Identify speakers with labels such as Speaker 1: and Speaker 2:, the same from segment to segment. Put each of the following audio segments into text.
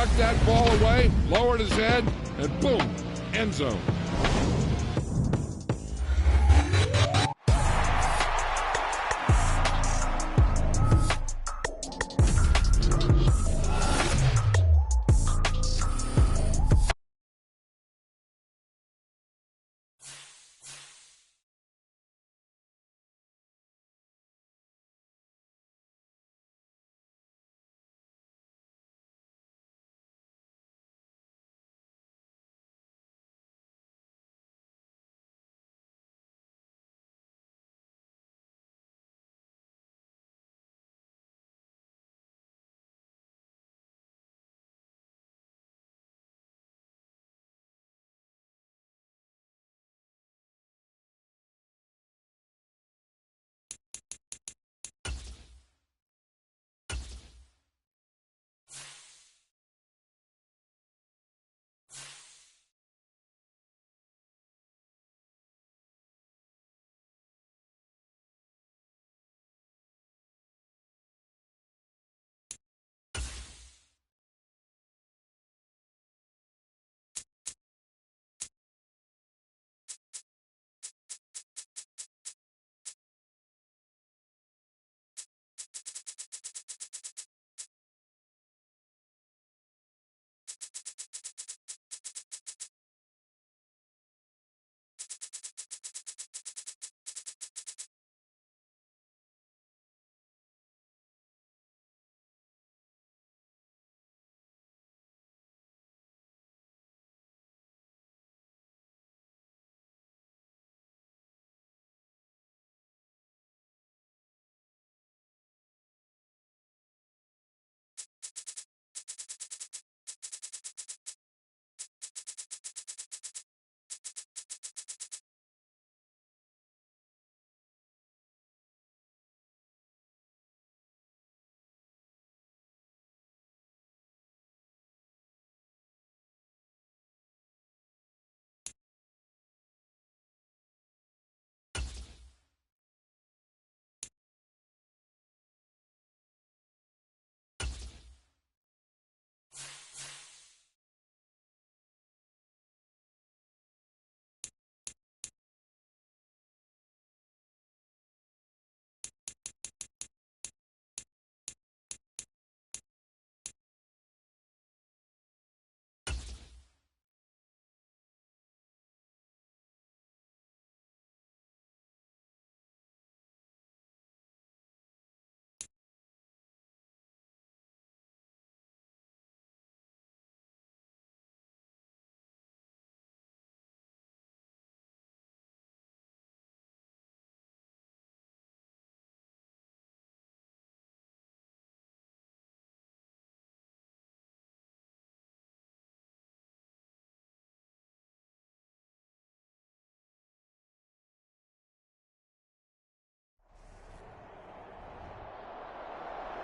Speaker 1: ducked that ball away, lowered his head, and boom, end zone.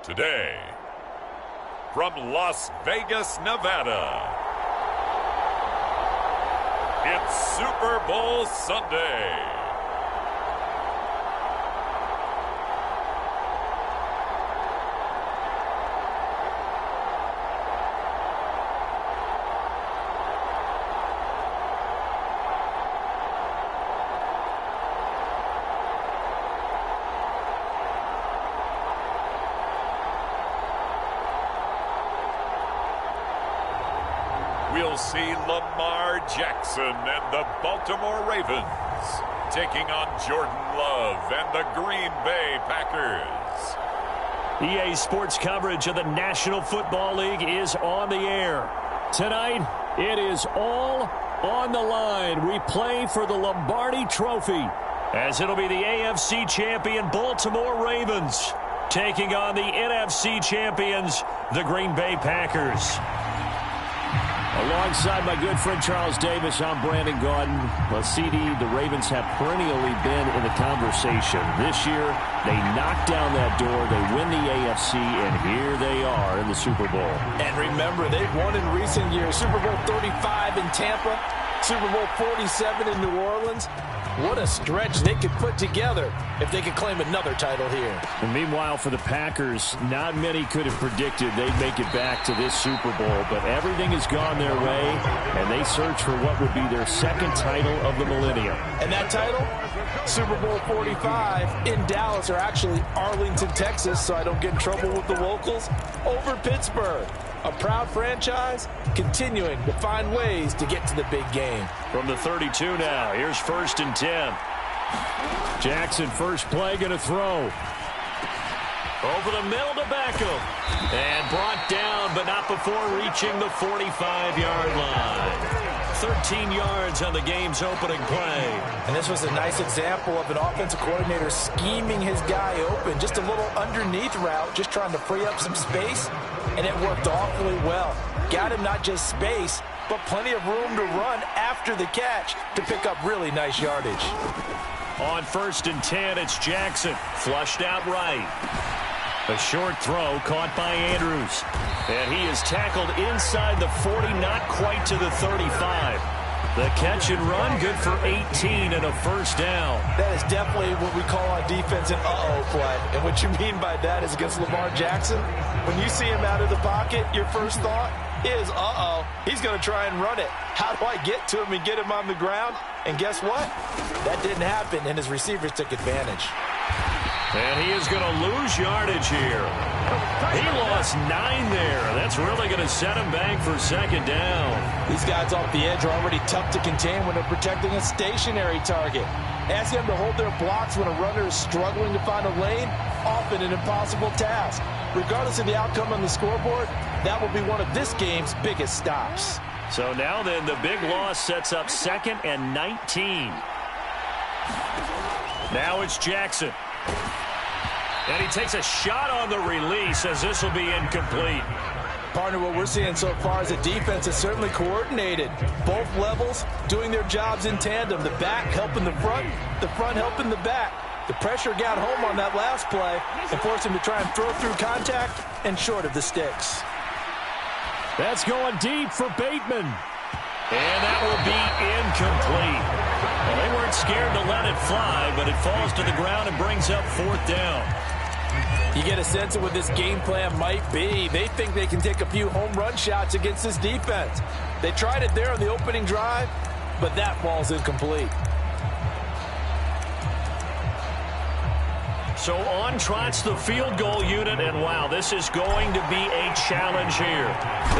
Speaker 2: Today, from Las Vegas, Nevada, it's Super Bowl Sunday. We'll see Lamar Jackson and the Baltimore Ravens taking on Jordan Love and the Green Bay Packers.
Speaker 3: EA Sports coverage of the National Football League is on the air. Tonight, it is all on the line. We play for the Lombardi Trophy, as it'll be the AFC champion Baltimore Ravens taking on the NFC champions, the Green Bay Packers. Alongside my good friend Charles Davis, I'm Brandon Gaudin. Well, CD, the Ravens have perennially been in the conversation. This year, they knock down that door, they win the AFC, and here they are in the Super Bowl.
Speaker 4: And remember, they've won in recent years. Super Bowl 35 in Tampa, Super Bowl 47 in New Orleans. What a stretch they could put together if they could claim another title here.
Speaker 3: And meanwhile, for the Packers, not many could have predicted they'd make it back to this Super Bowl, but everything has gone their way, and they search for what would be their second title of the millennium.
Speaker 4: And that title? Super Bowl 45 in Dallas, or actually Arlington, Texas, so I don't get in trouble with the locals, over Pittsburgh. A proud franchise continuing to find ways to get to the big game.
Speaker 3: From the 32 now, here's 1st and 10. Jackson, first play, going to throw. Over the middle to Beckham. And brought down, but not before reaching the 45-yard line. 13 yards on the game's opening play.
Speaker 4: And this was a nice example of an offensive coordinator scheming his guy open. Just a little underneath route, just trying to free up some space. And it worked awfully well. Got him not just space, but plenty of room to run after the catch to pick up really nice yardage.
Speaker 3: On 1st and 10, it's Jackson. Flushed out right. A short throw caught by Andrews. And he is tackled inside the 40, not quite to the 35. The catch and run, good for 18 and a first down.
Speaker 4: That is definitely what we call on defense an uh-oh play. And what you mean by that is against Lamar Jackson, when you see him out of the pocket, your first thought is, uh-oh, he's going to try and run it. How do I get to him and get him on the ground? And guess what? That didn't happen, and his receivers took advantage.
Speaker 3: And he is going to lose yardage here. He lost 9 there. That's really going to set him back for 2nd down.
Speaker 4: These guys off the edge are already tough to contain when they're protecting a stationary target. Ask them to hold their blocks when a runner is struggling to find a lane, often an impossible task. Regardless of the outcome on the scoreboard, that will be one of this game's biggest stops.
Speaker 3: So now then, the big loss sets up 2nd and 19. Now it's Jackson. And he takes a shot on the release as this will be incomplete.
Speaker 4: Partner, what we're seeing so far is the defense is certainly coordinated. Both levels doing their jobs in tandem. The back helping the front helping the back. The pressure got home on that last play and forced him to try and throw through contact and short of the sticks.
Speaker 3: That's going deep for Bateman. And that will be incomplete. Well, they weren't scared to let it fly, but it falls to the ground and brings up 4th down.
Speaker 4: You get a sense of what this game plan might be. They think they can take a few home run shots against this defense. They tried it there on the opening drive, but that falls incomplete.
Speaker 3: So on trots the field goal unit, and wow, this is going to be a challenge here.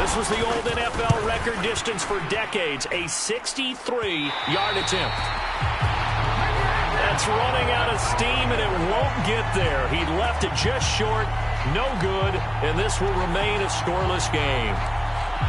Speaker 3: This was the old NFL record distance for decades, a 63-yard attempt. That's running out of steam, and it won't get there. He left it just short, no good, and this will remain a scoreless game.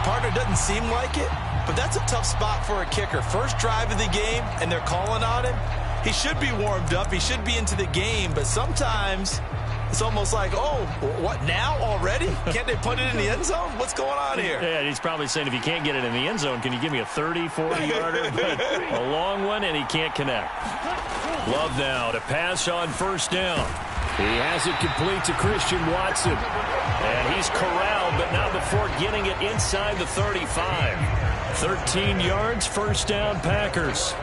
Speaker 4: Partner, doesn't seem like it, but that's a tough spot for a kicker. First drive of the game, and they're calling on him. He should be warmed up. He should be into the game. But sometimes it's almost like, oh, what now already? Can't they put it in the end zone? What's going on here?
Speaker 3: Yeah, he's probably saying if you can't get it in the end zone, can you give me a 30, 40-yarder? But a long one, and he can't connect. Love now to pass on 1st down. He has it complete to Christian Watson. And he's corralled, but not before getting it inside the 35. 13 yards, 1st down, Packers.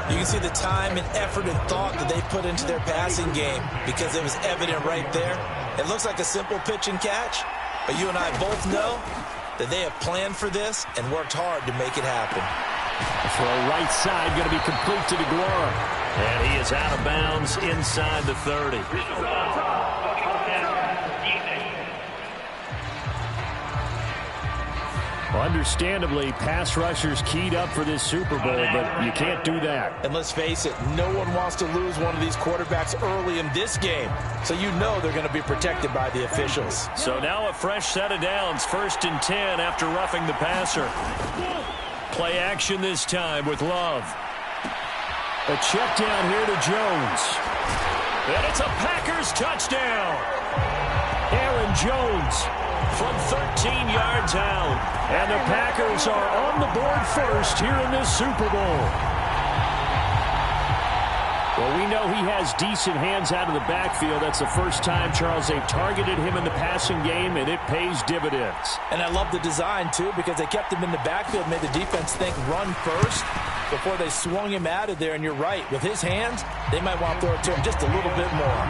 Speaker 4: You can see the time and effort and thought that they put into their passing game because it was evident right there. It looks like a simple pitch and catch, but you and I both know that they have planned for this and worked hard to make it happen.
Speaker 3: Throw right side, going to be complete to DeGuara. And he is out of bounds inside the 30. Understandably, pass rushers keyed up for this Super Bowl, but you can't do that.
Speaker 4: And let's face it, no one wants to lose one of these quarterbacks early in this game. So you know they're going to be protected by the officials.
Speaker 3: So now a fresh set of downs, 1st and 10 after roughing the passer. Play action this time with Love. A check down here to Jones. And it's a Packers touchdown. Aaron Jones from 13 yards out. And the Packers are on the board first here in this Super Bowl. Well, we know he has decent hands out of the backfield. That's the first time, Charles, they've targeted him in the passing game, and it pays dividends.
Speaker 4: And I love the design, too, because they kept him in the backfield, made the defense think run first. before they swung him out of there. And you're right, with his hands, they might want to throw it to him just a little bit more.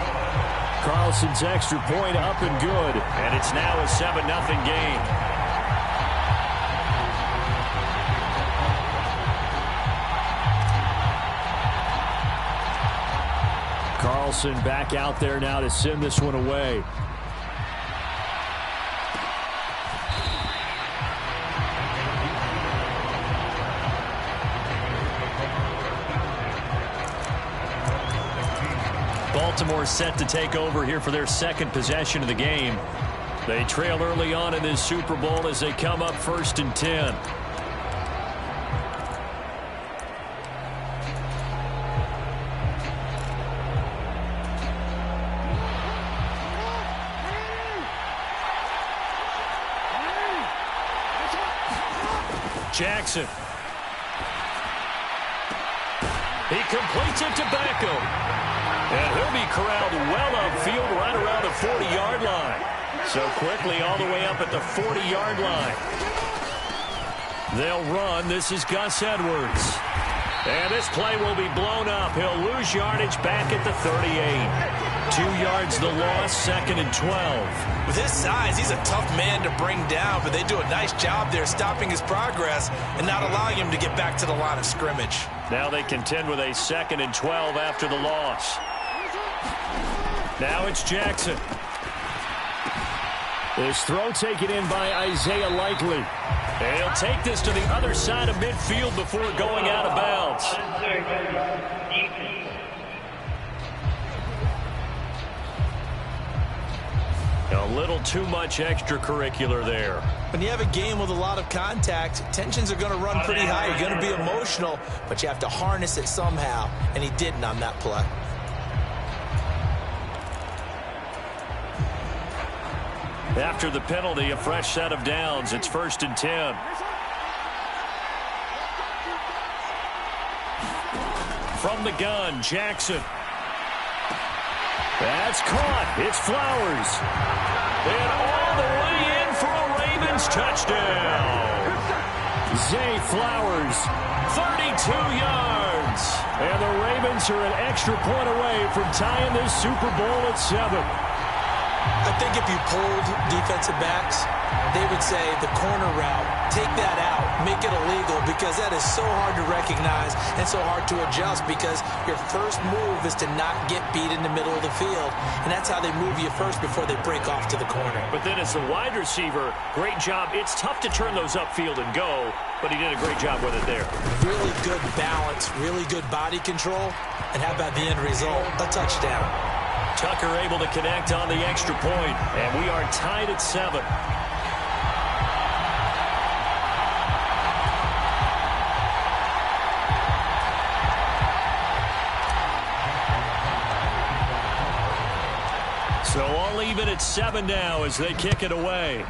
Speaker 3: Carlson's extra point up and good, and it's now a 7-0 game. Carlson back out there now to send this one away. Baltimore set to take over here for their second possession of the game. They trail early on in this Super Bowl as they come up 1st and 10. Jackson. He completes it to Beckham. And he'll be corralled well upfield right around the 40-yard line. So quickly all the way up at the 40-yard line. They'll run. This is Gus Edwards. And this play will be blown up. He'll lose yardage back at the 38. 2 yards the loss, 2nd and 12.
Speaker 4: With his size, he's a tough man to bring down, but they do a nice job there stopping his progress and not allowing him to get back to the line of scrimmage.
Speaker 3: Now they contend with a 2nd and 12 after the loss. Now it's Jackson. This throw taken in by Isaiah Likely. And he'll take this to the other side of midfield before going out of bounds. A little too much extracurricular there.
Speaker 4: When you have a game with a lot of contact, tensions are going to run pretty high. You're going to be emotional, but you have to harness it somehow, and he didn't on that play.
Speaker 3: After the penalty, a fresh set of downs. It's 1st and 10. From the gun, Jackson. That's caught. It's Flowers. And all the way in for a Ravens touchdown. Zay Flowers, 32 yards. And the Ravens are an extra point away from tying this Super Bowl at 7.
Speaker 4: I think if you polled defensive backs, they would say the corner route, take that out, make it illegal, because that is so hard to recognize and so hard to adjust, because your first move is to not get beat in the middle of the field, and that's how they move you first before they break off to the corner.
Speaker 3: But then as the wide receiver, great job. It's tough to turn those upfield and go, but he did a great job with it there.
Speaker 4: Really good balance, really good body control, and how about the end result? A touchdown.
Speaker 3: Tucker able to connect on the extra point, and we are tied at 7. So all even at 7 now as they kick it away.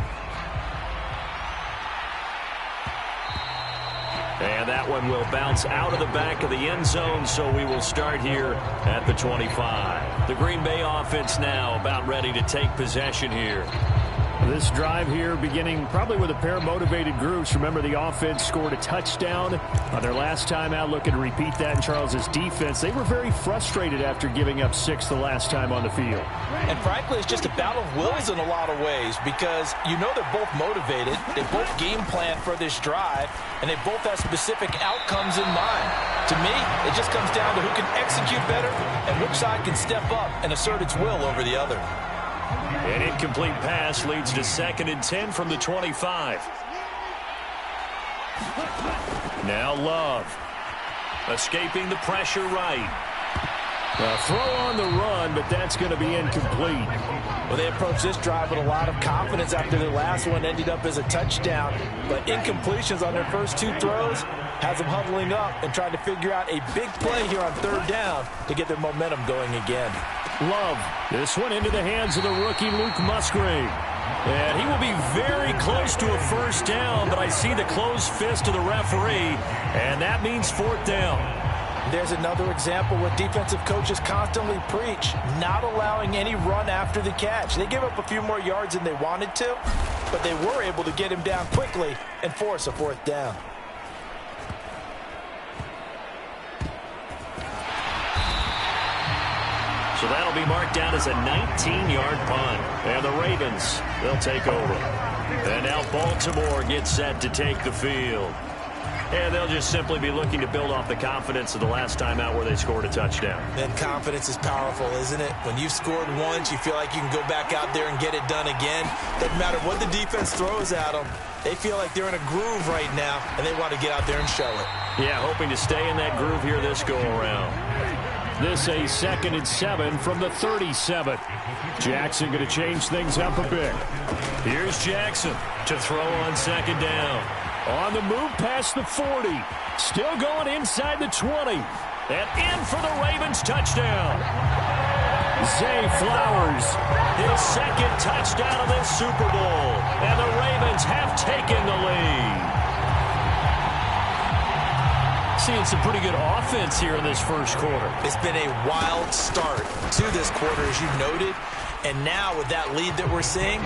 Speaker 3: And that one will bounce out of the back of the end zone, so we will start here at the 25. The Green Bay offense now about ready to take possession here. This drive here beginning probably with a pair of motivated groups. Remember, the offense scored a touchdown on their last time out, looking to repeat that in Charles's defense. They were very frustrated after giving up 6 the last time on the field.
Speaker 4: And frankly, it's just a battle of wills in a lot of ways, because you know they're both motivated. They both game plan for this drive, and they both have specific outcomes in mind. To me, it just comes down to who can execute better and which side can step up and assert its will over the other.
Speaker 3: An incomplete pass leads to 2nd and 10 from the 25. Now Love. Escaping the pressure right. A throw on the run, but that's going to be incomplete.
Speaker 4: Well, they approached this drive with a lot of confidence after their last one ended up as a touchdown. But incompletions on their first 2 throws has them huddling up and trying to figure out a big play here on 3rd down to get their momentum going again.
Speaker 3: Love. This one into the hands of the rookie Luke Musgrave. And he will be very close to a 1st down, but I see the closed fist of the referee, and that means 4th down.
Speaker 4: There's another example where defensive coaches constantly preach, not allowing any run after the catch. They gave up a few more yards than they wanted to, but they were able to get him down quickly and force a 4th down.
Speaker 3: So that'll be marked down as a 19-yard punt. And the Ravens, they'll take over. And now Baltimore gets set to take the field. And they'll just simply be looking to build off the confidence of the last time out where they scored a touchdown.
Speaker 4: And confidence is powerful, isn't it? When you've scored once, you feel like you can go back out there and get it done again. Doesn't matter what the defense throws at them. They feel like they're in a groove right now, and they want to get out there and show it.
Speaker 3: Yeah, hoping to stay in that groove here this go-around. This a 2nd and 7 from the 37. Jackson going to change things up a bit. Here's Jackson to throw on 2nd down. On the move past the 40. Still going inside the 20. And in for the Ravens touchdown. Zay Flowers, his 2nd touchdown of this Super Bowl. And the Ravens have taken the lead. Seeing some pretty good offense here in this first quarter.
Speaker 4: It's been a wild start to this quarter, as you noted. And now with that lead that we're seeing,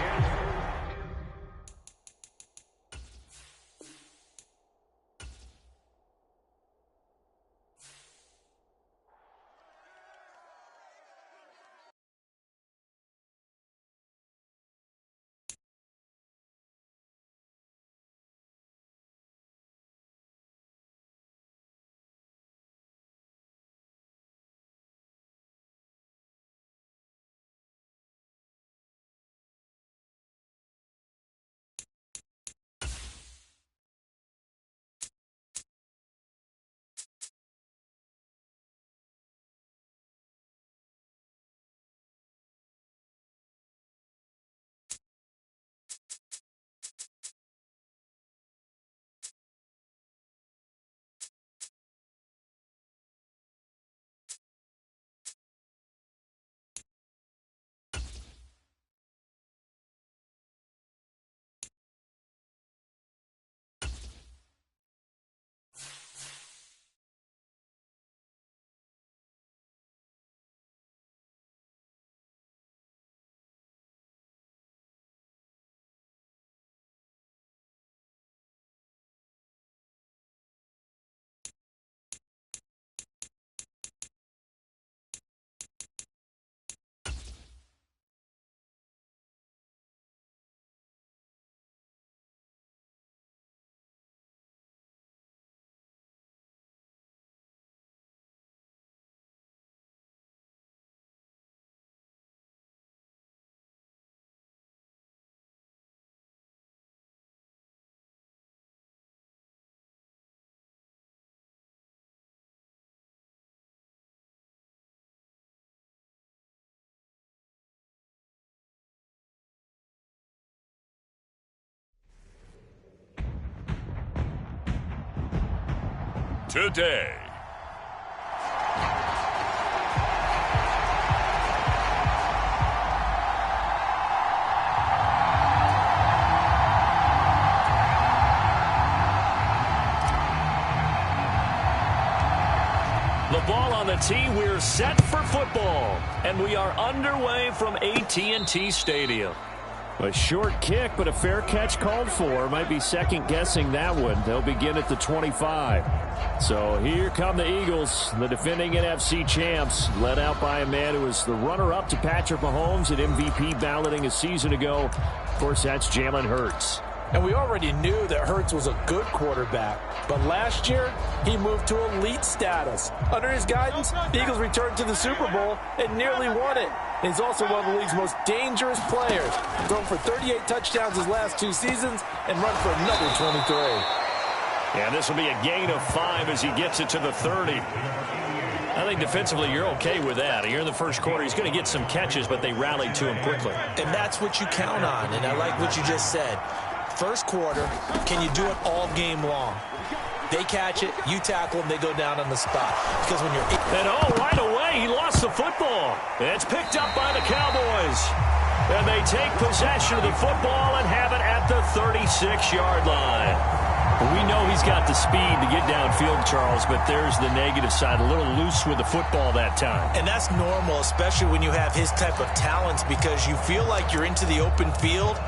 Speaker 2: today.
Speaker 3: The ball on the tee. We're set for football. And we are underway from AT&T Stadium. A short kick, but a fair catch called for. Might be second-guessing that one. They'll begin at the 25. So here come the Eagles, the defending NFC champs, led out by a man who was the runner-up to Patrick Mahomes at MVP balloting a season ago. Of course, that's Jalen Hurts.
Speaker 4: And we already knew that Hurts was a good quarterback. But last year, he moved to elite status. Under his guidance, the Eagles returned to the Super Bowl and nearly won it. He's also one of the league's most dangerous players. Thrown for 38 touchdowns his last 2 seasons and run for another 23.
Speaker 3: And this will be a gain of 5 as he gets it to the 30. I think defensively you're okay with that. Here in the first quarter, he's going to get some catches, but they rallied to him quickly.
Speaker 4: And that's what you count on, and I like what you just said. First quarter, can you do it all game long? They catch it, you tackle them, they go down on the spot. Because when you're...
Speaker 3: And right away, he lost the football. It's picked up by the Cowboys. And they take possession of the football and have it at the 36-yard line. We know he's got the speed to get downfield, Charles, but there's the negative side. A little loose with the football that time.
Speaker 4: And that's normal, especially when you have his type of talents, because you feel like you're into the open field.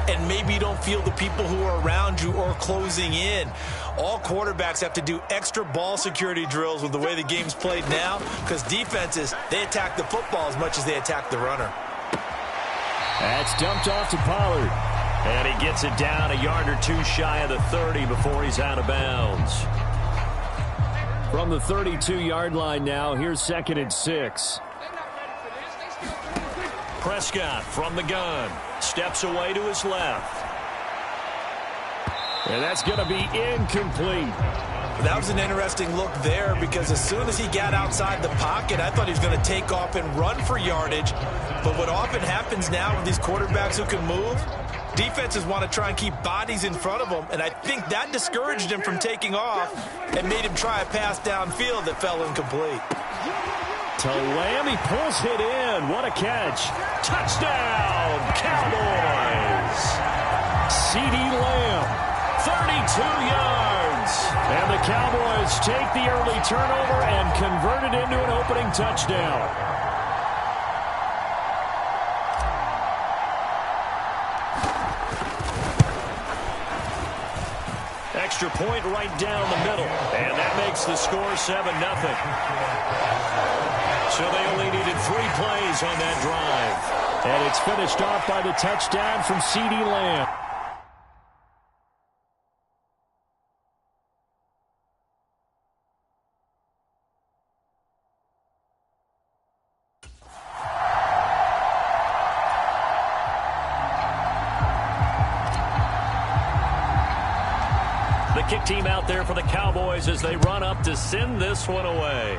Speaker 4: and maybe you don't feel the people who are around you or closing in. All quarterbacks have to do extra ball security drills with the way the game's played now, because defenses, they attack the football as much as they attack the runner.
Speaker 3: That's dumped off to Pollard. And he gets it down a yard or two shy of the 30 before he's out of bounds. From the 32-yard line now, here's 2nd and 6. Prescott from the gun. Steps away to his left. And that's going to be incomplete.
Speaker 4: That was an interesting look there, because as soon as he got outside the pocket, I thought he was going to take off and run for yardage. But what often happens now with these quarterbacks who can move, defenses want to try and keep bodies in front of them, and I think that discouraged him from taking off and made him try a pass downfield that fell incomplete.
Speaker 3: To Lamb, he pulls it in. What a catch. Touchdown, Cowboys. C.D. Lamb, 32 yards. And the Cowboys take the early turnover and convert it into an opening touchdown. Extra point right down the middle. And that makes the score 7-0. So they only needed 3 plays on that drive. And it's finished off by the touchdown from C.D. Lamb. The kick team out there for the Cowboys as they run up to send this one away.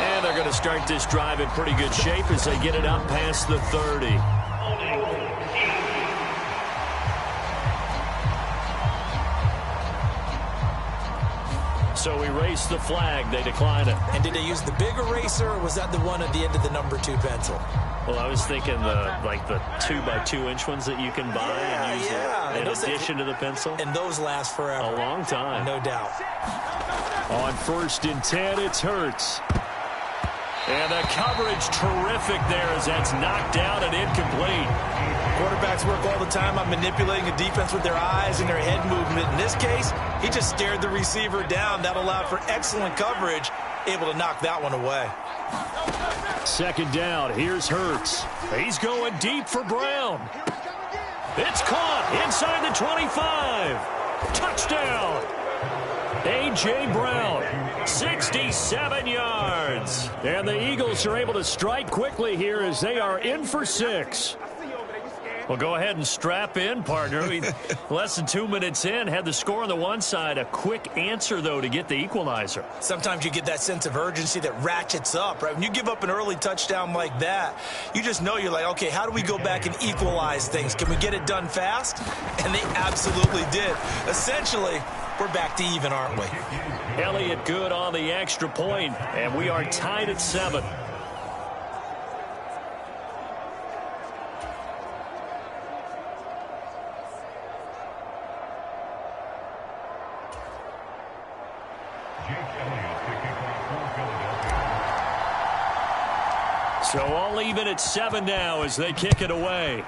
Speaker 3: And they're going to start this drive in pretty good shape as they get it up past the 30. So we race the flag. They decline it.
Speaker 4: And did they use the big eraser, or was that the one at the end of the number 2 pencil?
Speaker 3: Well, I was thinking the 2x2-inch ones that you can buy and use in addition to the pencil.
Speaker 4: And those last forever.
Speaker 3: A long time.
Speaker 4: No doubt.
Speaker 3: On 1st and 10, it's Hurts. And the coverage terrific there as that's knocked down and incomplete.
Speaker 4: Quarterbacks work all the time on manipulating a defense with their eyes and their head movement. In this case, he just stared the receiver down. That allowed for excellent coverage, able to knock that one away.
Speaker 3: 2nd down, here's Hurts. He's going deep for Brown. It's caught inside the 25. Touchdown. A.J. Brown, 67 yards. And the Eagles are able to strike quickly here as they are in for 6. Well, go ahead and strap in, partner. Less than 2 minutes in, had the score on the one side. A quick answer, though, to get the equalizer.
Speaker 4: Sometimes you get that sense of urgency that ratchets up, right? When you give up an early touchdown like that, you just know you're like, okay, how do we go back and equalize things? Can we get it done fast? And they absolutely did. Essentially, we're back to even, aren't we?
Speaker 3: Elliott good on the extra point, and we are tied at 7. So all even at 7 now as they kick it away.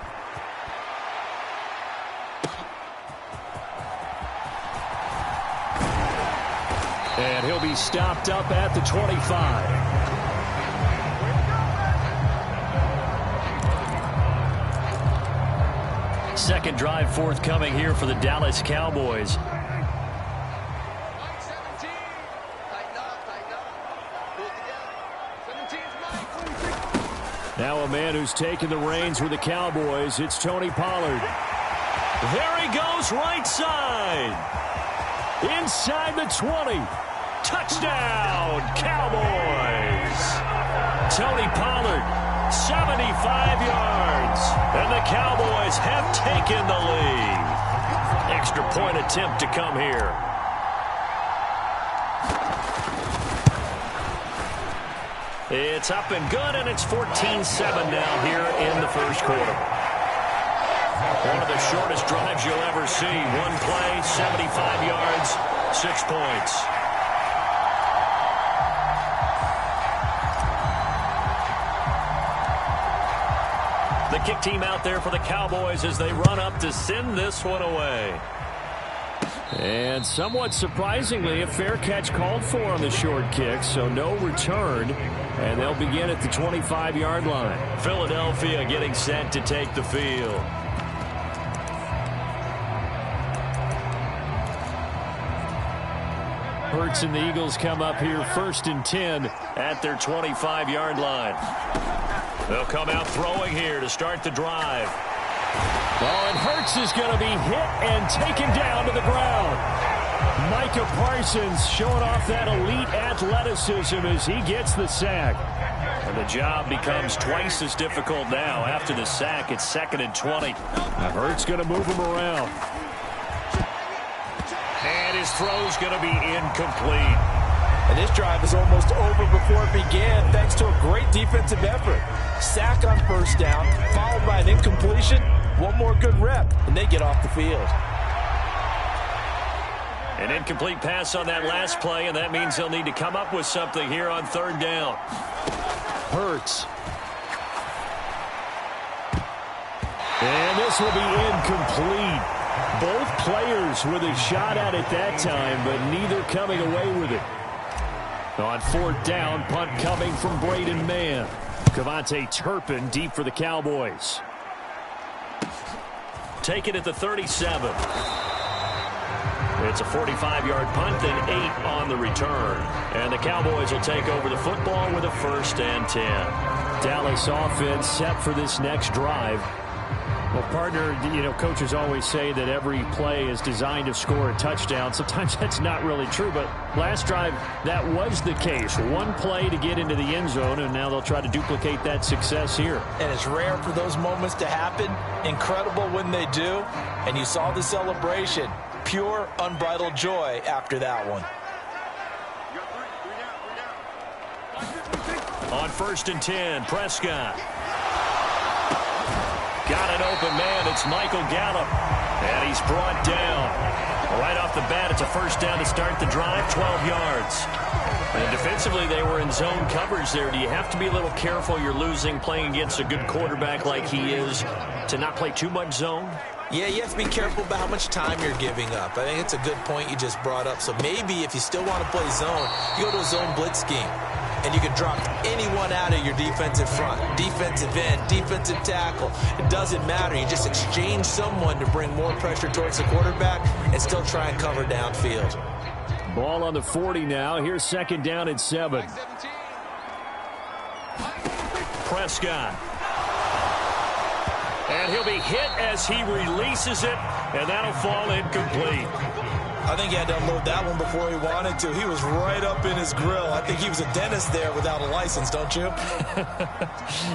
Speaker 3: And he'll be stopped up at the 25. Second drive forthcoming here for the Dallas Cowboys. Now a man who's taken the reins with the Cowboys, it's Tony Pollard. There he goes, right side. Inside the 20. Touchdown, Cowboys. Tony Pollard, 75 yards. And the Cowboys have taken the lead. Extra point attempt to come here. It's up and good, and it's 14-7 now here in the first quarter. One of the shortest drives you'll ever see. One play, 75 yards, 6 points. The kick team out there for the Cowboys as they run up to send this one away. And somewhat surprisingly, a fair catch called for on the short kick, so no return. And they'll begin at the 25-yard line. Philadelphia getting set to take the field. Hurts and the Eagles come up here 1st and 10 at their 25-yard line. They'll come out throwing here to start the drive. Oh, and Hurts is going to be hit and taken down to the ground. Micah Parsons showing off that elite athleticism as he gets the sack. And the job becomes twice as difficult now. After the sack, it's 2nd and 20. Now Hurts going to move him around. And his throw's going to be incomplete.
Speaker 4: And this drive is almost over before it began thanks to a great defensive effort. Sack on 1st down, followed by an incompletion. One more good rep, and they get off the field.
Speaker 3: An incomplete pass on that last play, and that means they'll need to come up with something here on 3rd down. Hurts. And this will be incomplete. Both players with a shot at it that time, but neither coming away with it. On 4th down, punt coming from Braden Mann. Kevontae Turpin deep for the Cowboys. Take it at the 37. It's a 45-yard punt, then 8 on the return. And the Cowboys will take over the football with a 1st and 10. Dallas offense set for this next drive. Well, partner, coaches always say that every play is designed to score a touchdown. Sometimes that's not really true, but last drive, that was the case. One play to get into the end zone, and now they'll try to duplicate that success here.
Speaker 4: And it's rare for those moments to happen. Incredible when they do. And you saw the celebration. Pure, unbridled joy after that one.
Speaker 3: On 1st and 10, Prescott. Got an open man. It's Michael Gallup. And he's brought down. Right off the bat, it's a 1st down to start the drive, 12 yards. And defensively, they were in zone coverage there. Do you have to be a little careful? You're losing playing against a good quarterback like he is to not play too much zone?
Speaker 4: Yeah, you have to be careful about how much time you're giving up. I think it's a good point you just brought up. So maybe if you still want to play zone, you go to a zone blitz scheme. And you can drop anyone out of your defensive front. Defensive end, defensive tackle. It doesn't matter. You just exchange someone to bring more pressure towards the quarterback and still try and cover downfield.
Speaker 3: Ball on the 40 now. Here's 2nd down and 7. Prescott. And he'll be hit as he releases it, and that'll fall incomplete.
Speaker 4: I think he had to unload that one before he wanted to. He was right up in his grill. I think he was a dentist there without a license, don't you?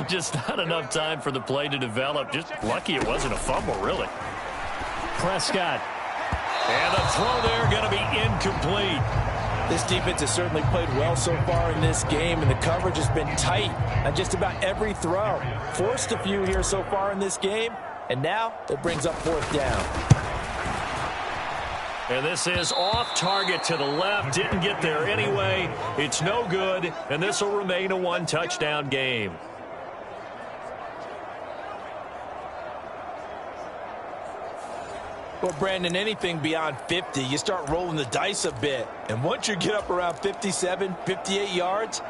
Speaker 3: Just not enough time for the play to develop. Just lucky it wasn't a fumble, really. Prescott. And the throw there going to be incomplete.
Speaker 4: This defense has certainly played well so far in this game, and the coverage has been tight on just about every throw. Forced a few here so far in this game, and now it brings up 4th down.
Speaker 3: And this is off target to the left. Didn't get there anyway. It's no good, and this will remain a 1-touchdown game.
Speaker 4: Well, Brandon, anything beyond 50, you start rolling the dice a bit. And once you get up around 57, 58 yards,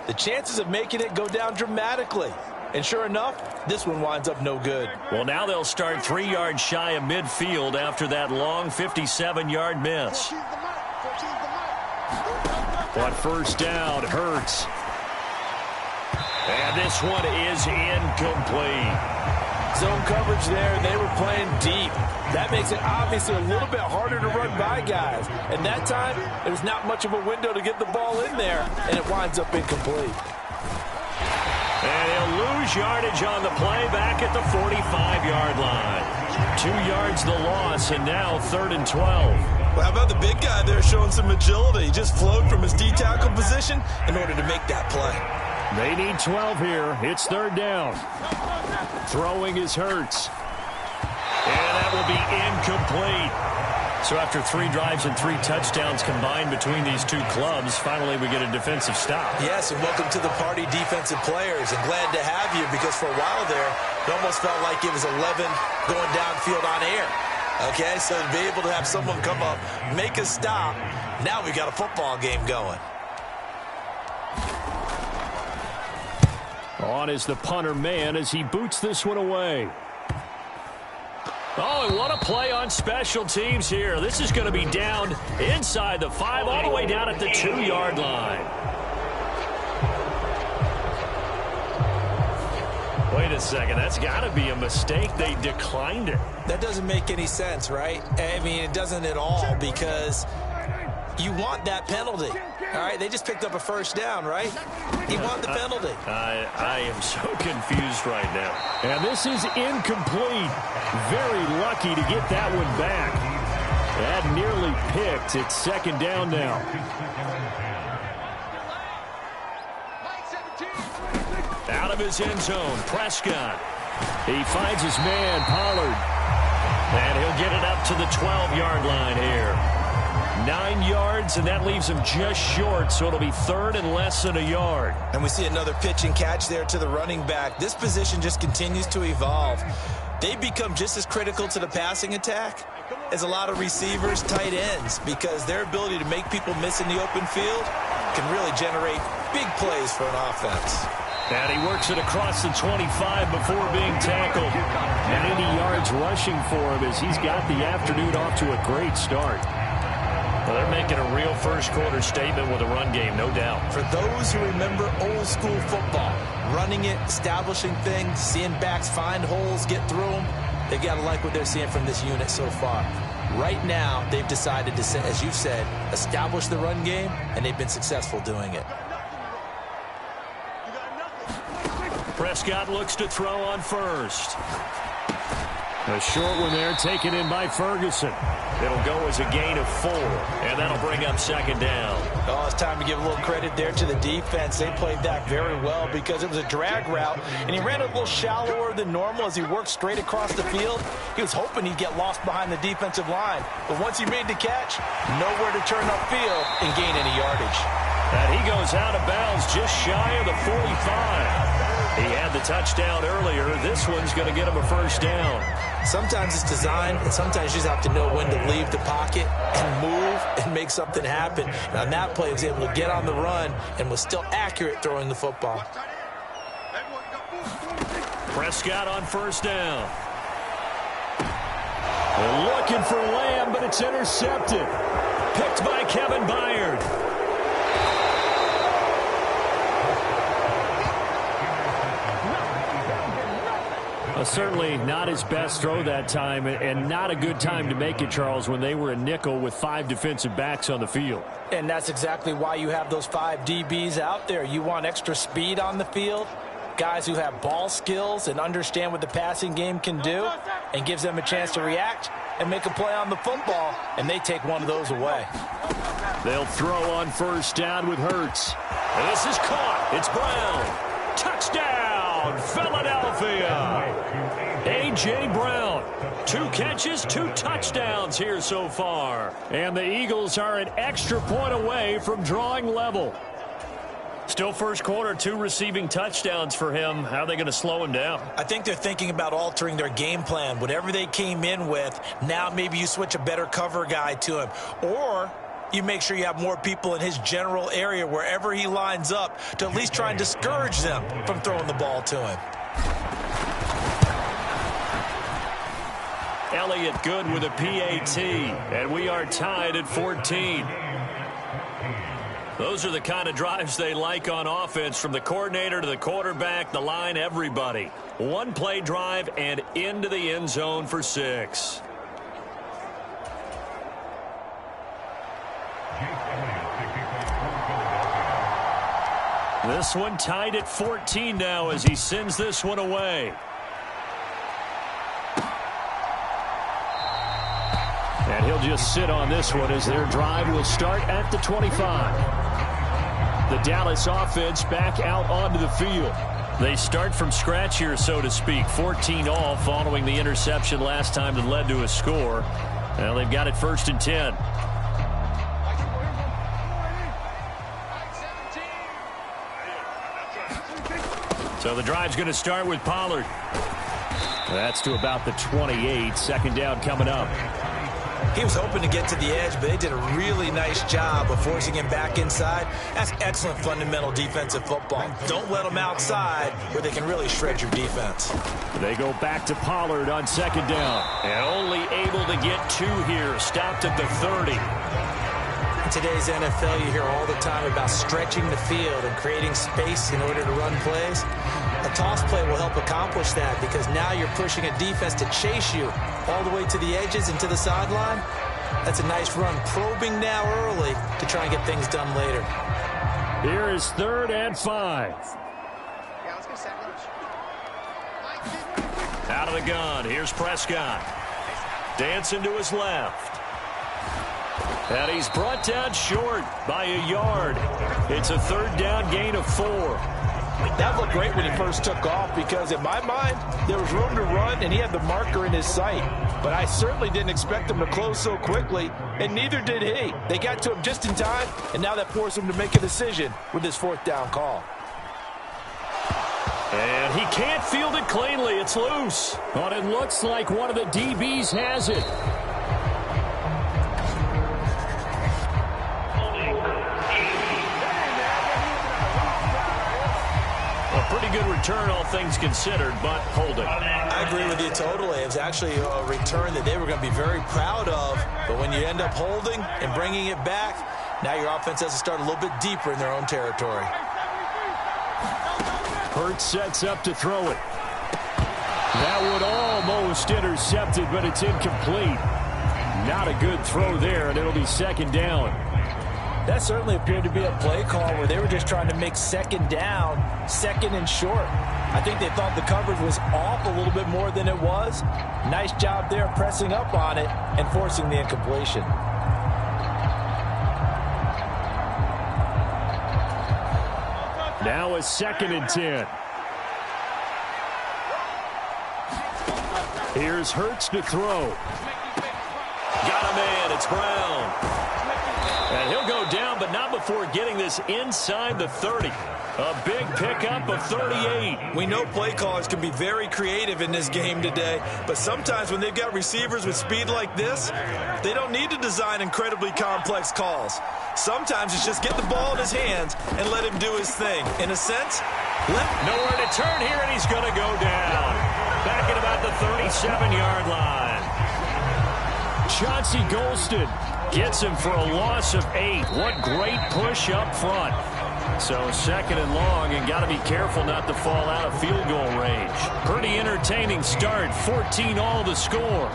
Speaker 4: the chances of making it go down dramatically. And sure enough, this one winds up no good.
Speaker 3: Well, now they'll start 3 yards shy of midfield after that long 57-yard miss. On 1st down, Hurts. And this one is incomplete.
Speaker 4: Zone coverage there, and they were playing deep. That makes it obviously a little bit harder to run by guys. And that time, there's not much of a window to get the ball in there, and it winds up incomplete.
Speaker 3: And he'll lose yardage on the play back at the 45-yard line. 2 yards the loss, and now 3rd and 12.
Speaker 4: Well, how about the big guy there showing some agility? He just flowed from his D-tackle position in order to make that play.
Speaker 3: They need 12 here. It's 3rd down. Throwing is Hurts. And that will be incomplete. So after 3 drives and 3 touchdowns combined between these two clubs, finally we get a defensive stop.
Speaker 4: Yes, and welcome to the party, defensive players. And glad to have you, because for a while there, it almost felt like it was 11 going downfield on air. Okay, so to be able to have someone come up, make a stop, now we got a football game going.
Speaker 3: On is the punter man as he boots this one away. Oh, and what a play on special teams here. This is going to be down inside the 5, all the way down at the 2-yard line. Wait a second. That's got to be a mistake. They declined it.
Speaker 4: That doesn't make any sense, right? I mean, it doesn't at all, because you want that penalty. All right, they just picked up a first down, right? You want the penalty.
Speaker 3: I am so confused right now. And this is incomplete. Very lucky to get that one back. That nearly picked. It's second down now. Out of his end zone, Prescott. He finds his man, Pollard. And he'll get it up to the 12-yard line here. 9 yards, and that leaves him just short, so it'll be third and less than a yard.
Speaker 4: And we see another pitch and catch there to the running back. This position just continues to evolve. They become just as critical to the passing attack as a lot of receivers, tight ends, because their ability to make people miss in the open field can really generate big plays for an offense.
Speaker 3: And he works it across the 25 before being tackled. 90 yards rushing for him as he's got the afternoon off to a great start. Well, they're making a real first-quarter statement with a run game, no doubt.
Speaker 4: For those who remember old-school football, running it, establishing things, seeing backs find holes, get through them, they've got to like what they're seeing from this unit so far. Right now, they've decided to, as you've said, establish the run game, and they've been successful doing it.
Speaker 3: Prescott looks to throw on first. A short one there, taken in by Ferguson. It'll go as a gain of 4, and that'll bring up second down.
Speaker 4: Oh, it's time to give a little credit there to the defense. They played that very well because it was a drag route, and he ran a little shallower than normal as he worked straight across the field. He was hoping he'd get lost behind the defensive line, but once he made the catch, nowhere to turn upfield and gain any yardage.
Speaker 3: And he goes out of bounds just shy of the 45. He had the touchdown earlier. This one's going to get him a first down.
Speaker 4: Sometimes it's designed, and sometimes you just have to know when to leave the pocket and move and make something happen. And on that play, he was able to get on the run and was still accurate throwing the football.
Speaker 3: Prescott on first down. They're looking for Lamb, but it's intercepted. Picked by Kevin Byard. Certainly not his best throw that time, and not a good time to make it, Charles, when they were a nickel with 5 defensive backs on the field.
Speaker 4: And that's exactly why you have those 5 DBs out there. You want extra speed on the field, guys who have ball skills and understand what the passing game can do, and gives them a chance to react and make a play on the football, and they take one of those away.
Speaker 3: They'll throw on first down with Hurts. And this is caught. It's Brown. Touchdown, Philadelphia. A.J. Brown, 2 catches, 2 touchdowns here so far. And the Eagles are an extra point away from drawing level. Still first quarter, 2 receiving touchdowns for him. How are they going to slow him down?
Speaker 4: I think they're thinking about altering their game plan. Whatever they came in with, now maybe you switch a better cover guy to him. Or you make sure you have more people in his general area wherever he lines up to at least try and discourage them from throwing the ball to him.
Speaker 3: Elliott good with a PAT, and we are tied at 14. Those are the kind of drives they like on offense, from the coordinator to the quarterback, the line, everybody. 1-play drive and into the end zone for 6. This one tied at 14 now as he sends this one away. And he'll just sit on this one as their drive will start at the 25. The Dallas offense back out onto the field. They start from scratch here, so to speak. 14 all following the interception last time that led to a score. Well, they've got it 1st and 10. So the drive's going to start with Pollard. That's to about the 28. 2nd down coming up.
Speaker 4: He was hoping to get to the edge, but they did a really nice job of forcing him back inside. That's excellent fundamental defensive football. Don't let them outside where they can really shred your defense.
Speaker 3: They go back to Pollard on 2nd down. And only able to get 2 here. Stopped at the 30.
Speaker 4: In today's NFL, you hear all the time about stretching the field and creating space in order to run plays. A toss play will help accomplish that because now you're pushing a defense to chase you all the way to the edges and to the sideline. That's a nice run, probing now early to try and get things done later.
Speaker 3: Here is 3rd and 5. Out of the gun, here's Prescott. Dancing to his left. And he's brought down short by a yard. It's a 3rd down gain of 4.
Speaker 4: That looked great when he first took off because in my mind, there was room to run and he had the marker in his sight. But I certainly didn't expect him to close so quickly, and neither did he. They got to him just in time, and now that forced him to make a decision with his 4th down call.
Speaker 3: And he can't field it cleanly. It's loose. But it looks like one of the DBs has it. Pretty good return, all things considered, but hold it.
Speaker 4: I agree with you totally. It was actually a return that they were going to be very proud of. But when you end up holding and bringing it back, now your offense has to start a little bit deeper in their own territory.
Speaker 3: Hurts sets up to throw it. That would almost intercept it, but it's incomplete. Not a good throw there, and it'll be 2nd down.
Speaker 4: That certainly appeared to be a play call where they were just trying to make 2nd down, 2nd and short. I think they thought the coverage was off a little bit more than it was. Nice job there pressing up on it and forcing the incompletion.
Speaker 3: Now a 2nd and 10. Here's Hurts to throw. Got him in. It's Brown. And he'll go down, but not before getting this inside the 30. A big pickup of 38.
Speaker 4: We know play callers can be very creative in this game today, but sometimes when they've got receivers with speed like this, they don't need to design incredibly complex calls. Sometimes it's just get the ball in his hands and let him do his thing. In a sense,
Speaker 3: nowhere to turn here, and he's going to go down. Back at about the 37-yard line. Chauncey Golston gets him for a loss of 8. What great push up front. So 2nd and long, and got to be careful not to fall out of field goal range. Pretty entertaining start. 14-all the score.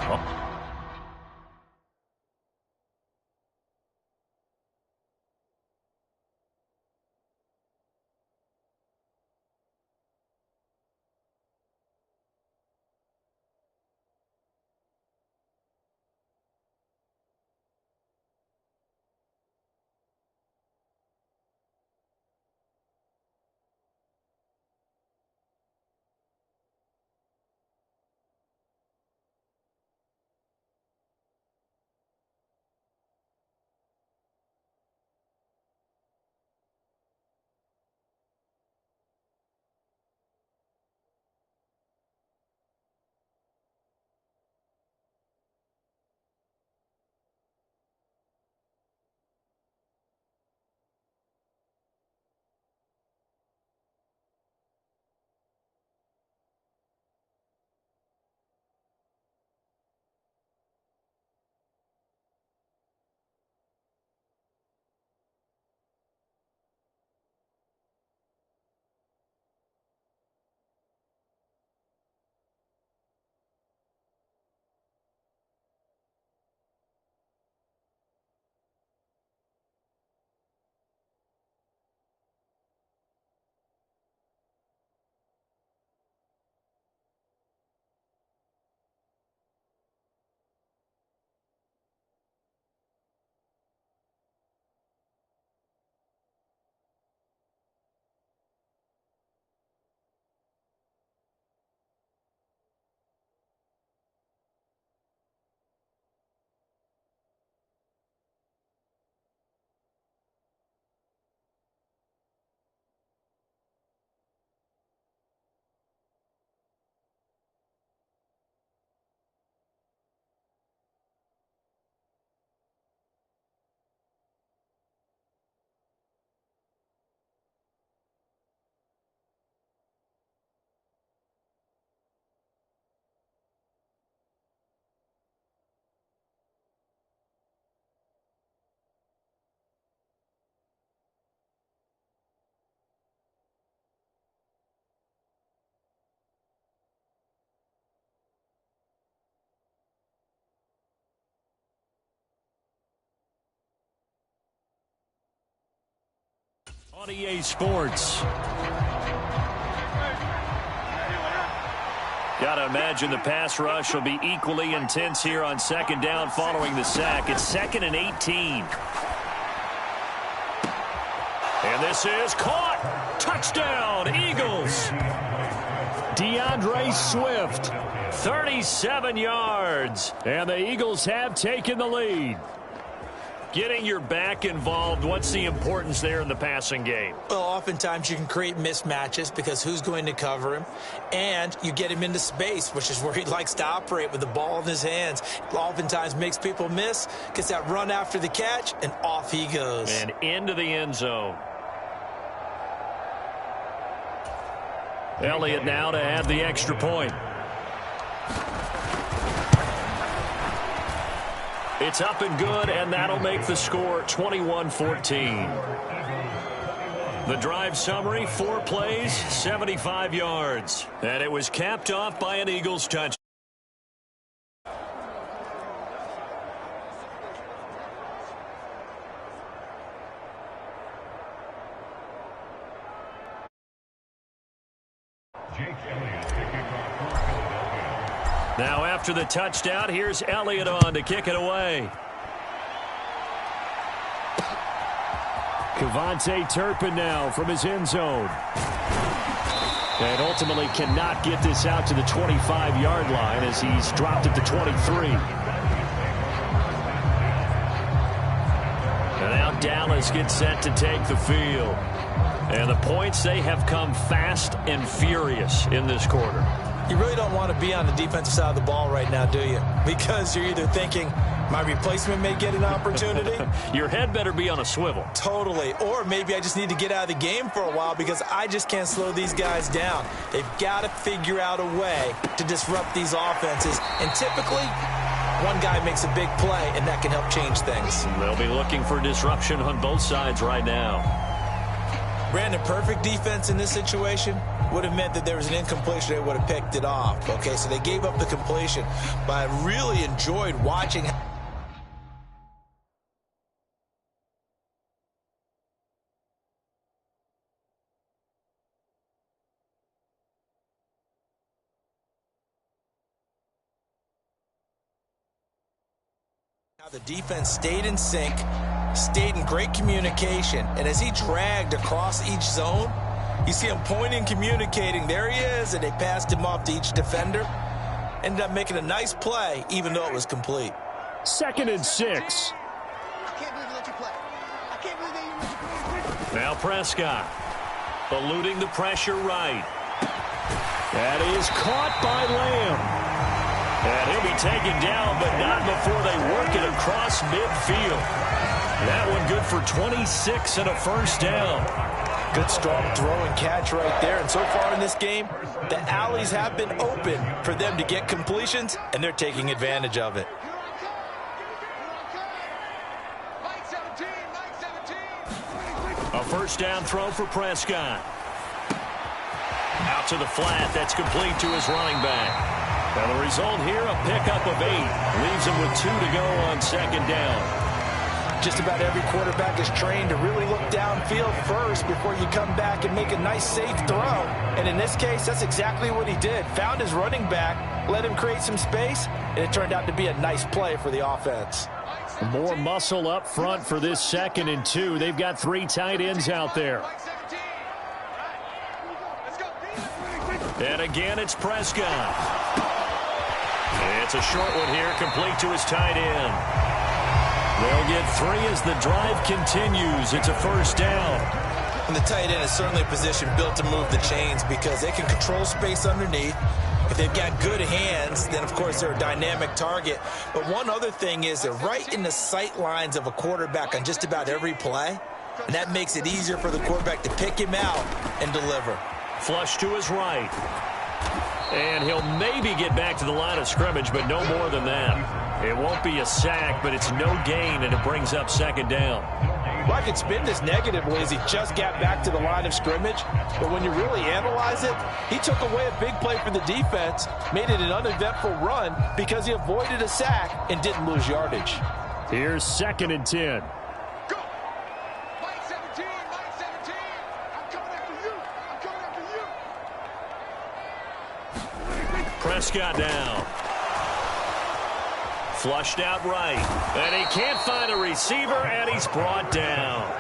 Speaker 3: On EA Sports. Got to imagine the pass rush will be equally intense here on second down following the sack. It's 2nd and 18. And this is caught. Touchdown, Eagles. DeAndre Swift, 37 yards. And the Eagles have taken the lead. Getting your back involved, what's the importance there in the passing game?
Speaker 4: Well, oftentimes you can create mismatches because who's going to cover him? And you get him into space, which is where he likes to operate with the ball in his hands. Oftentimes makes people miss, gets that run after the catch, and off he goes.
Speaker 3: And into the end zone. Elliott now to add the extra point. It's up and good, and that'll make the score 21-14. The drive summary, 4 plays, 75 yards. And it was capped off by an Eagles touchdown. Now after the touchdown, here's Elliott on to kick it away. Kevontae Turpin now from his end zone. And ultimately cannot get this out to the 25-yard line as he's dropped at the 23. And now Dallas gets set to take the field. And the points, they have come fast and furious in this quarter.
Speaker 4: You really don't want to be on the defensive side of the ball right now, do you? Because you're either thinking, my replacement may get an opportunity.
Speaker 3: Your head better be on a swivel.
Speaker 4: Totally. Or maybe I just need to get out of the game for a while because I just can't slow these guys down. They've got to figure out a way to disrupt these offenses. And typically, one guy makes a big play, and that can help change things.
Speaker 3: They'll be looking for disruption on both sides right now.
Speaker 4: Brandon, perfect defense in this situation would have meant that there was an incompletion. They would have picked it off. Okay, so they gave up the completion. But I really enjoyed watching how the defense stayed in sync, stayed in great communication, and as he dragged across each zone, you see him pointing, communicating. There he is, and they passed him off to each defender. Ended up making a nice play, even though it was complete.
Speaker 3: 2nd and 6.
Speaker 5: I can't believe they let you play. I can't believe they let you play.
Speaker 3: Now Prescott, eluding the pressure right. That is caught by Lamb. And he'll be taken down, but not before they work it across midfield. That one good for 26 and a first down.
Speaker 4: Good strong throw and catch right there. And so far in this game, the alleys have been open for them to get completions, and they're taking advantage of it.
Speaker 3: A first down throw for Prescott. Out to the flat. That's complete to his running back. Now the result here, a pickup of 8. Leaves him with 2 to go on second down.
Speaker 4: Just about every quarterback is trained to really look downfield first before you come back and make a nice, safe throw. And in this case, that's exactly what he did. Found his running back, let him create some space, and it turned out to be a nice play for the offense.
Speaker 3: More muscle up front for this 2nd and 2. They've got 3 tight ends out there. And again, it's Prescott. It's a short one here, complete to his tight end. They'll get 3 as the drive continues. It's a first down.
Speaker 4: And the tight end is certainly a position built to move the chains because they can control space underneath. If they've got good hands, then, of course, they're a dynamic target. But one other thing is they're right in the sight lines of a quarterback on just about every play. And that makes it easier for the quarterback to pick him out and deliver.
Speaker 3: Flush to his right. And he'll maybe get back to the line of scrimmage, but no more than that. It won't be a sack, but it's no gain, and it brings up second down.
Speaker 4: Well, I could spin this negatively as he just got back to the line of scrimmage. But when you really analyze it, he took away a big play for the defense, made it an uneventful run because he avoided a sack and didn't lose yardage.
Speaker 3: Here's 2nd and 10.
Speaker 5: Go! Mike 17, Mike 17.
Speaker 3: Prescott down. Flushed out right. And he can't find a receiver, and he's brought down.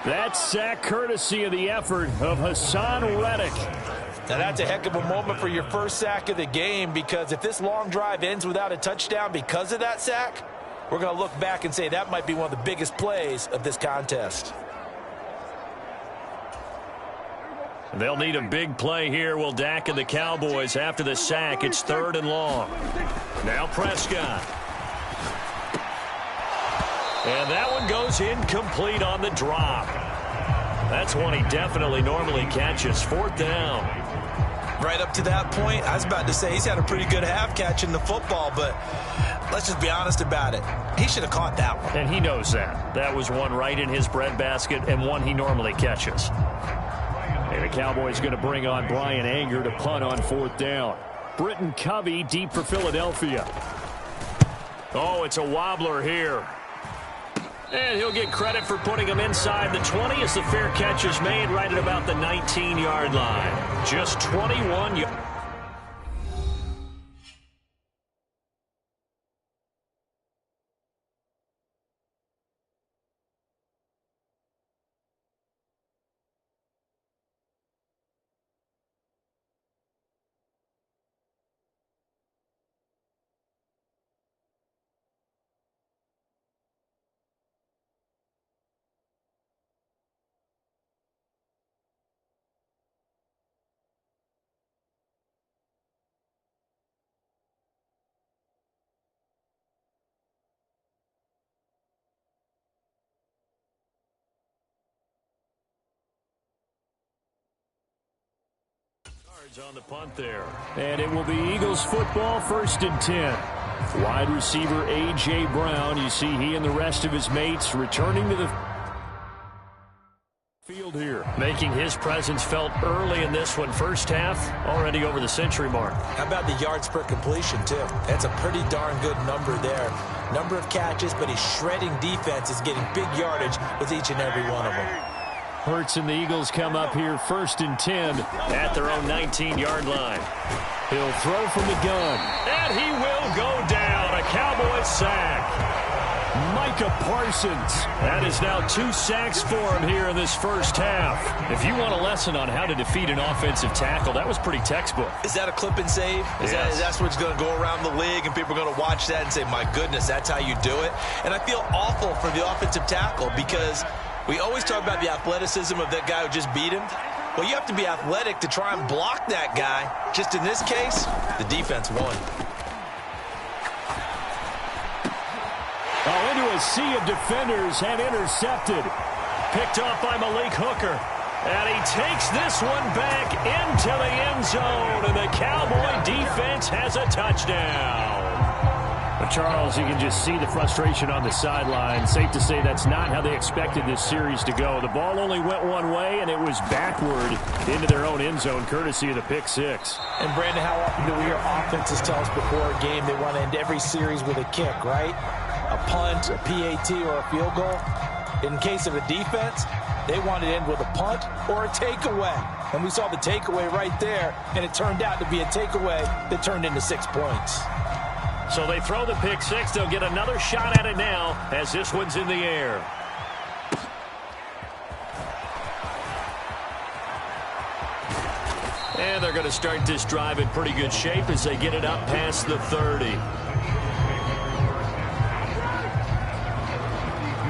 Speaker 3: That sack courtesy of the effort of Hassan Reddick.
Speaker 4: Now that's a heck of a moment for your first sack of the game, because if this long drive ends without a touchdown because of that sack, we're going to look back and say that might be one of the biggest plays of this contest.
Speaker 3: They'll need a big play here, will Dak and the Cowboys. After the sack, it's 3rd and long. Now Prescott. And that one goes incomplete on the drop. That's one he definitely normally catches. 4th down.
Speaker 4: Right up to that point, I was about to say he's had a pretty good half catching the football, but let's just be honest about it. He should have caught that one.
Speaker 3: And he knows that. That was one right in his breadbasket and one he normally catches. And the Cowboys going to bring on Brian Anger to punt on 4th down. Britton Covey deep for Philadelphia. Oh, it's a wobbler here. And he'll get credit for putting him inside the 20 as the fair catch is made right at about the 19-yard line. Just 21 yards. On the punt there. And it will be Eagles football, 1st and 10. Wide receiver A.J. Brown. You see he and the rest of his mates returning to the field here. Making his presence felt early in this one. First half, already over the century mark.
Speaker 4: How about the yards per completion, too? That's a pretty darn good number there. Number of catches, but his shredding defense is getting big yardage with each and every one of them.
Speaker 3: Hurts and the Eagles come up here 1st and 10 at their own 19-yard line. He'll throw from the gun. And he will go down. A Cowboys sack. Micah Parsons. That is now 2 sacks for him here in this first half. If you want a lesson on how to defeat an offensive tackle, that was pretty textbook.
Speaker 4: Is that a clip and save? That's what's going to go around the league, and people are going to watch that and say, my goodness, that's how you do it? And I feel awful for the offensive tackle, because we always talk about the athleticism of that guy who just beat him. Well, you have to be athletic to try and block that guy. Just in this case, the defense won.
Speaker 3: Oh, into a sea of defenders and intercepted. Picked off by Malik Hooker. And he takes this one back into the end zone. And the Cowboy defense has a touchdown. But Charles, you can just see the frustration on the sideline. Safe to say that's not how they expected this series to go. The ball only went one way, and it was backward into their own end zone, courtesy of the pick six.
Speaker 4: And, Brandon, how often do we hear offenses tell us before a game they want to end every series with a kick, right? A punt, a PAT, or a field goal. In case of a defense, they want to end with a punt or a takeaway. And we saw the takeaway right there, and it turned out to be a takeaway that turned into 6 points.
Speaker 3: So they throw the pick six. They'll get another shot at it now as this one's in the air. And they're going to start this drive in pretty good shape as they get it up past the 30.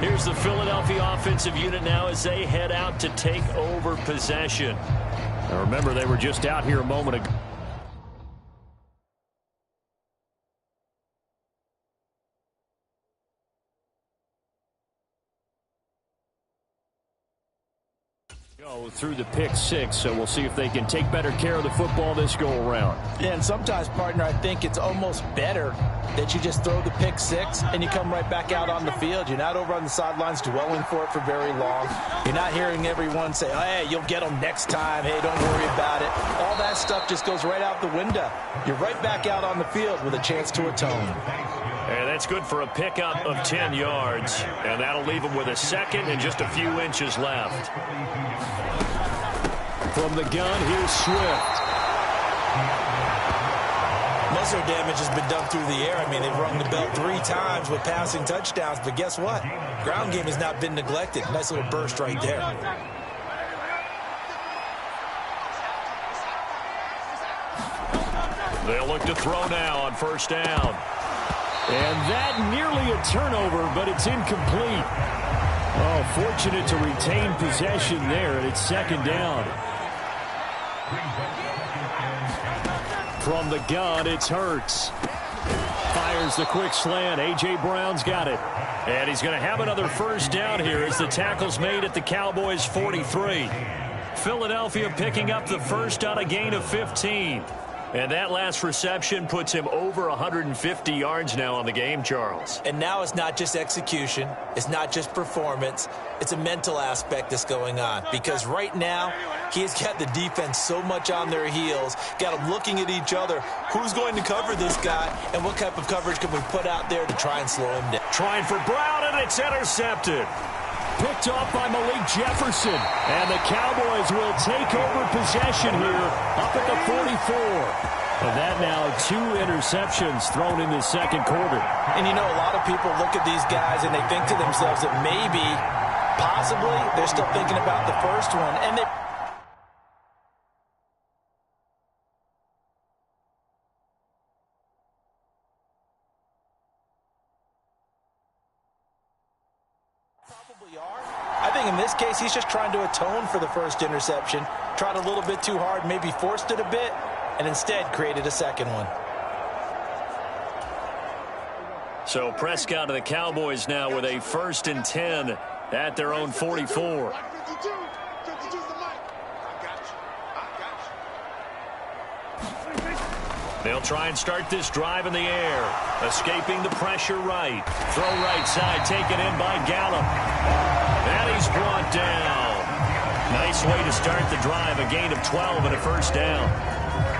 Speaker 3: Here's the Philadelphia offensive unit now as they head out to take over possession. Now remember, they were just out here a moment ago. Through the pick six, so we'll see if they can take better care of the football this go around.
Speaker 4: Yeah, and sometimes, partner, I think it's almost better that you just throw the pick six and you come right back out on the field. You're not over on the sidelines dwelling for it for very long. You're not hearing everyone say, oh, hey, you'll get them next time. Hey, don't worry about it. All that stuff just goes right out the window. You're right back out on the field with a chance to atone.
Speaker 3: And that's good for a pickup of 10 yards. And that'll leave them with a second and just a few inches left. From the gun, here's Swift.
Speaker 4: Muscle damage has been done through the air. I mean, they've rung the bell 3 times with passing touchdowns, but guess what? Ground game has not been neglected. Nice little burst right there.
Speaker 3: They'll look to throw now on first down. And that nearly a turnover, but it's incomplete. Oh, fortunate to retain possession there, and it's second down. From the gun, it's Hurts. Fires the quick slant. A.J. Brown's got it. And he's going to have another first down here as the tackle's made at the Cowboys' 43. Philadelphia picking up the first on a gain of 15. And that last reception puts him over 150 yards now on the game, Charles.
Speaker 4: And now it's not just execution. It's not just performance. It's a mental aspect that's going on. Because right now, he's got the defense so much on their heels, got them looking at each other. Who's going to cover this guy, and what type of coverage can we put out there to try and slow him down?
Speaker 3: Trying for Brown, and it's intercepted. Picked off by Malik Jefferson. And the Cowboys will take over possession here up at the 44. And that now 2 interceptions thrown in the second quarter.
Speaker 4: And you know, a lot of people look at these guys and they think to themselves that maybe, possibly, they're still thinking about the first one. And they probably are. I think in this case, he's just trying to atone for the first interception. Tried a little bit too hard, maybe forced it a bit, and instead created a second one.
Speaker 3: So Prescott and the Cowboys now with a 1st and 10 at their own 44. They'll try and start this drive in the air. Escaping the pressure right. Throw right side, taken in by Gallup. And he's brought down. Nice way to start the drive. A gain of 12 and a first down.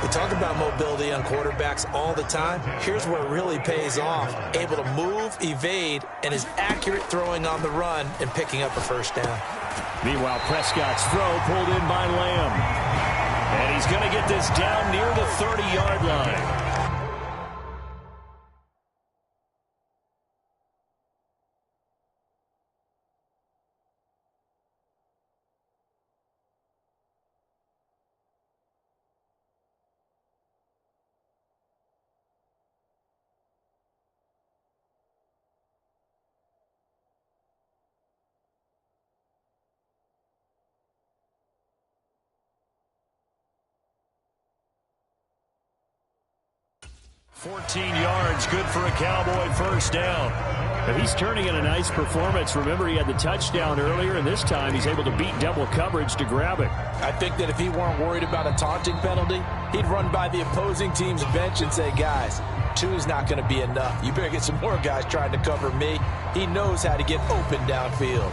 Speaker 4: We talk about mobility on quarterbacks all the time. Here's where it really pays off. Able to move, evade, and is accurate throwing on the run and picking up a first down.
Speaker 3: Meanwhile, Prescott's throw pulled in by Lamb. And he's going to get this down near the 30-yard line. $14 yards, good for a Cowboy first down. But he's turning in a nice performance. Remember, he had the touchdown earlier, and this time he's able to beat double coverage to grab it.
Speaker 4: I think that if he weren't worried about a taunting penalty, he'd run by the opposing team's bench and say, guys, 2 is not going to be enough. You better get some more guys trying to cover me. He knows how to get open downfield.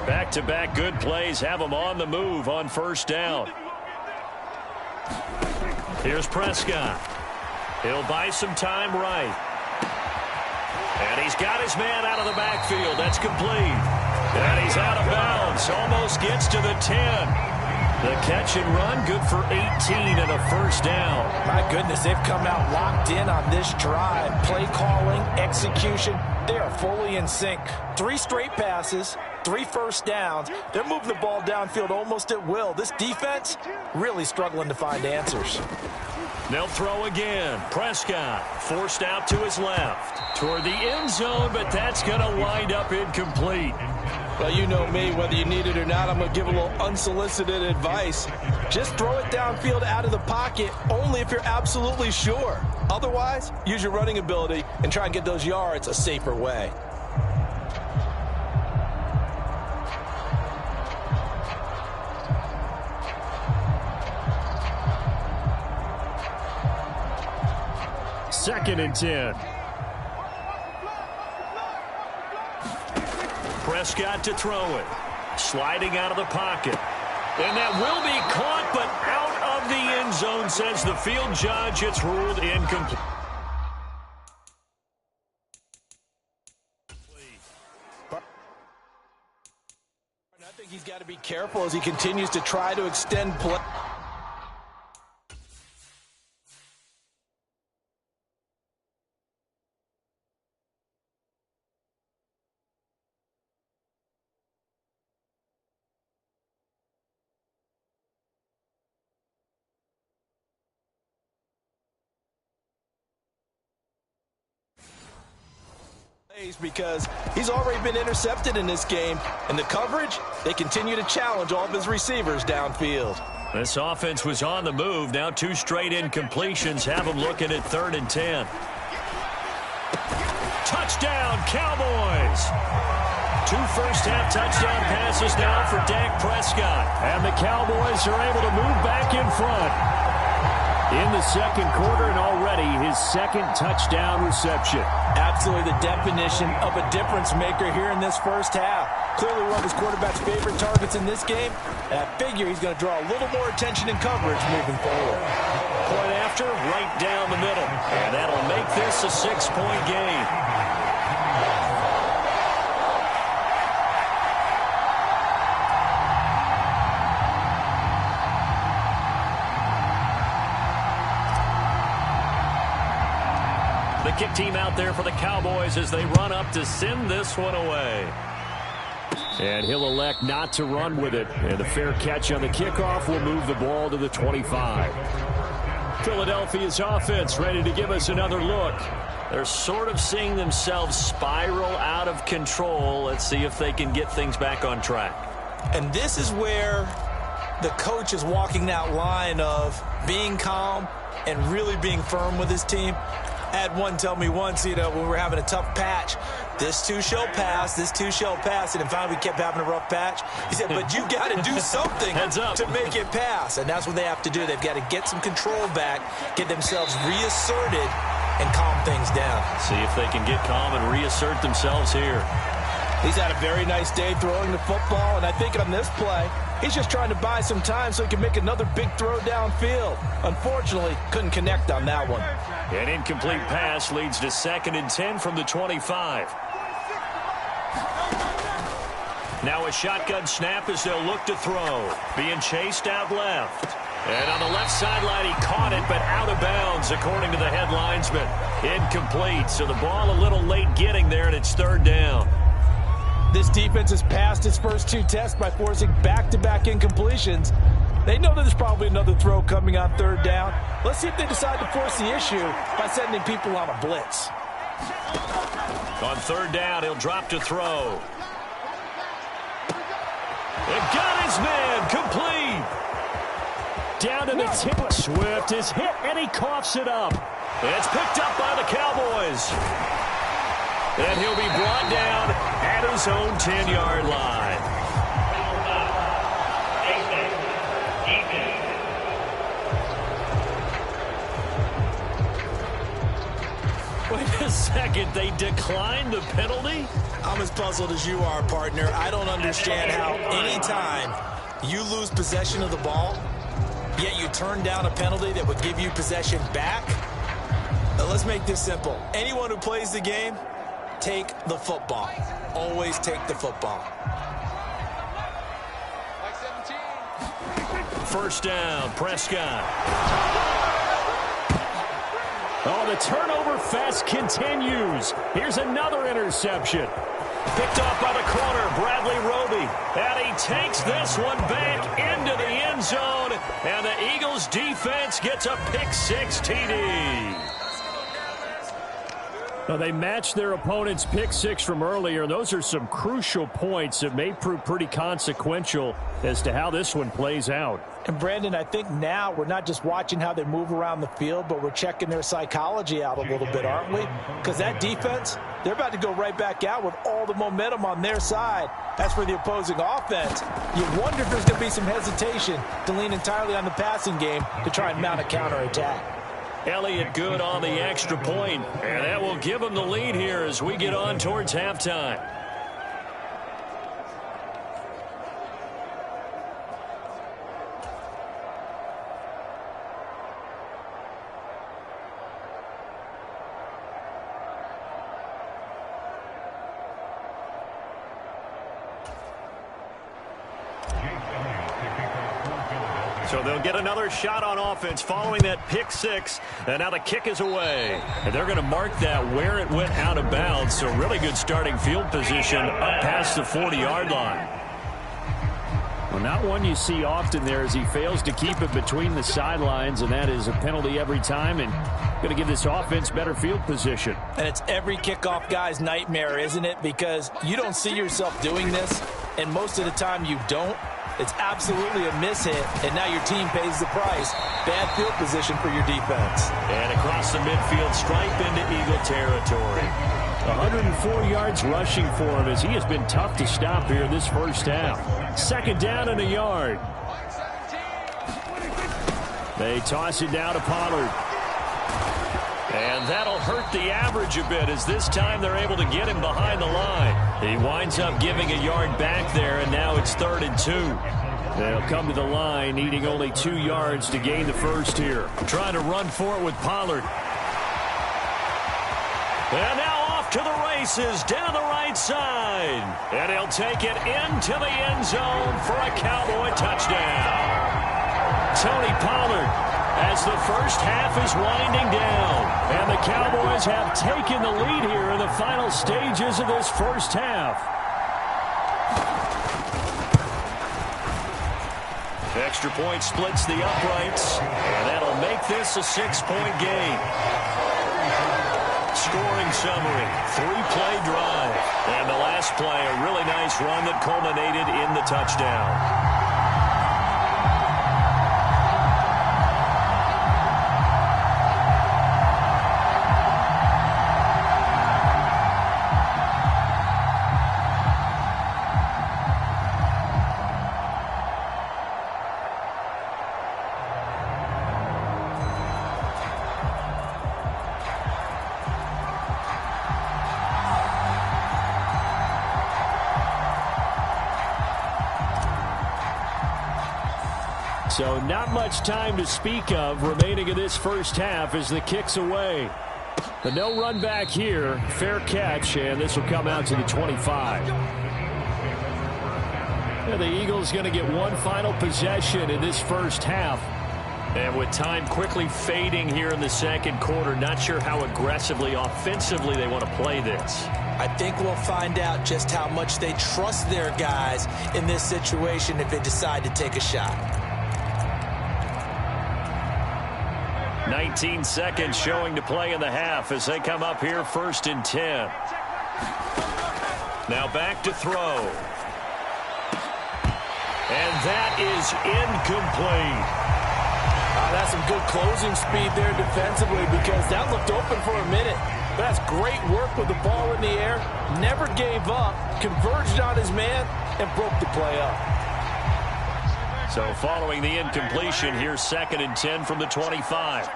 Speaker 3: Back-to-back good plays have him on the move on first down. Here's Prescott. He'll buy some time right. And he's got his man out of the backfield. That's complete. And he's out of bounds. Almost gets to the 10. The catch and run, good for 18 and a first down.
Speaker 4: My goodness, they've come out locked in on this drive. Play calling, execution, they are fully in sync. 3 straight passes, 3 first downs. They're moving the ball downfield almost at will. This defense really struggling to find answers.
Speaker 3: They'll throw again. Prescott forced out to his left toward the end zone, but that's going to wind up incomplete.
Speaker 4: Well, you know me, whether you need it or not, I'm going to give a little unsolicited advice. Just throw it downfield out of the pocket, only if you're absolutely sure. Otherwise, use your running ability and try and get those yards a safer way.
Speaker 3: Second and 10. Prescott to throw it. Sliding out of the pocket. And that will be caught, but out of the end zone, says the field judge. It's ruled incomplete.
Speaker 4: I think he's got to be careful as he continues to try to extend play. case because he's already been intercepted in this game. And the coverage, they continue to challenge all of his receivers downfield.
Speaker 3: This offense was on the move. Now 2 straight incompletions have them looking at 3rd and 10. Touchdown, Cowboys! 2 first-half touchdown passes now for Dak Prescott. And the Cowboys are able to move back in front in the second quarter, and already his 2nd touchdown reception.
Speaker 4: Absolutely the definition of a difference maker here in this first half. Clearly one of his quarterback's favorite targets in this game. And I figure he's going to draw a little more attention and coverage moving forward.
Speaker 3: Point after, right down the middle. And that'll make this a 6-point game. The kick team out there for the Cowboys as they run up to send this one away. And he'll elect not to run with it. And the fair catch on the kickoff will move the ball to the 25. Philadelphia's offense ready to give us another look. They're sort of seeing themselves spiral out of control. Let's see if they can get things back on track.
Speaker 4: And this is where the coach is walking that line of being calm and really being firm with his team. I had one tell me once, when we were having a tough patch, this too shall pass, this too shall pass. And finally we kept having a rough patch. He said, but you got to do something to make it pass. And that's what they have to do. They've got to get some control back, get themselves reasserted, and calm things down.
Speaker 3: See if they can get calm and reassert themselves here.
Speaker 4: He's had a very nice day throwing the football, and I think on this play, he's just trying to buy some time so he can make another big throw downfield. Unfortunately, couldn't connect on that one.
Speaker 3: An incomplete pass leads to 2nd and 10 from the 25. Now a shotgun snap as they'll look to throw. Being chased out left. And on the left sideline, he caught it, but out of bounds, according to the head linesman. Incomplete, so the ball a little late getting there, and it's 3rd down.
Speaker 4: This defense has passed its first 2 tests by forcing back-to-back incompletions. They know that there's probably another throw coming on 3rd down. Let's see if they decide to force the issue by sending people on a blitz.
Speaker 3: On 3rd down, he'll drop to throw. It got his man, complete. Down to the tip. Swift is hit, and he coughs it up. It's picked up by the Cowboys. And he'll be brought down at his own 10-yard line. Wait a second, they declined the penalty?
Speaker 4: I'm as puzzled as you are, partner. I don't understand how anytime you lose possession of the ball, yet you turn down a penalty that would give you possession back. Let's make this simple. Anyone who plays the game, take the football. Always take the football.
Speaker 3: 1st down, Prescott. Oh, the turnover fest continues. Here's another interception. Picked off by the corner, Bradley Roby. And he takes this one back into the end zone. And the Eagles defense gets a pick-6 TD. Now, they matched their opponent's pick-6 from earlier. Those are some crucial points that may prove pretty consequential as to how this one plays out.
Speaker 4: And, Brandon, I think now we're not just watching how they move around the field, but we're checking their psychology out a little bit, aren't we? Because that defense, they're about to go right back out with all the momentum on their side. As for the opposing offense, you wonder if there's going to be some hesitation to lean entirely on the passing game to try and mount a counterattack.
Speaker 3: Elliott good on the extra point, and that will give him the lead here as we get on towards halftime. So they'll get another shot on offense following that pick-6. And now the kick is away. And they're going to mark that where it went out of bounds. So really good starting field position up past the 40-yard line.
Speaker 6: Well,
Speaker 3: Not one you see often there as he fails to keep it between the sidelines, and that is a penalty every time and going to give this offense better field position.
Speaker 4: And it's every kickoff guy's nightmare, isn't it? Because you don't see yourself doing this, and most of the time you don't. It's absolutely a mishit, and now your team pays the price. Bad field position for your defense.
Speaker 3: And across the midfield stripe into Eagle territory. 104 yards rushing for him as he has been tough to stop here this first half. Second down and a yard. They toss it down to Pollard. And that'll hurt the average a bit as this time they're able to get him behind the line. He winds up giving a yard back there, and now it's 3rd and 2. They'll come to the line needing only 2 yards to gain the first here. Trying to run for it with Pollard. And now off to the races down the right side. And he'll take it into the end zone for a Cowboy touchdown. Tony Pollard, as the first half is winding down. And the Cowboys have taken the lead here in the final stages of this first half. Extra point splits the uprights. And that'll make this a 6-point game. Scoring summary, 3-play drive. And the last play, a really nice run that culminated in the touchdown. So not much time to speak of remaining in this first half as the kick's away. The no run back here, fair catch, and this will come out to the 25. And the Eagles going to get one final possession in this first half. And with time quickly fading here in the second quarter, not sure how aggressively, offensively they want to play this.
Speaker 4: I think we'll find out just how much they trust their guys in this situation if they decide to take a shot.
Speaker 3: 19 seconds showing to play in the half as they come up here 1st and 10. Now back to throw. And that is incomplete.
Speaker 4: That's some good closing speed there defensively because that looked open for a minute. But that's great work with the ball in the air. Never gave up, converged on his man, and broke the play up.
Speaker 3: So following the incompletion, here's 2nd and 10 from the 25.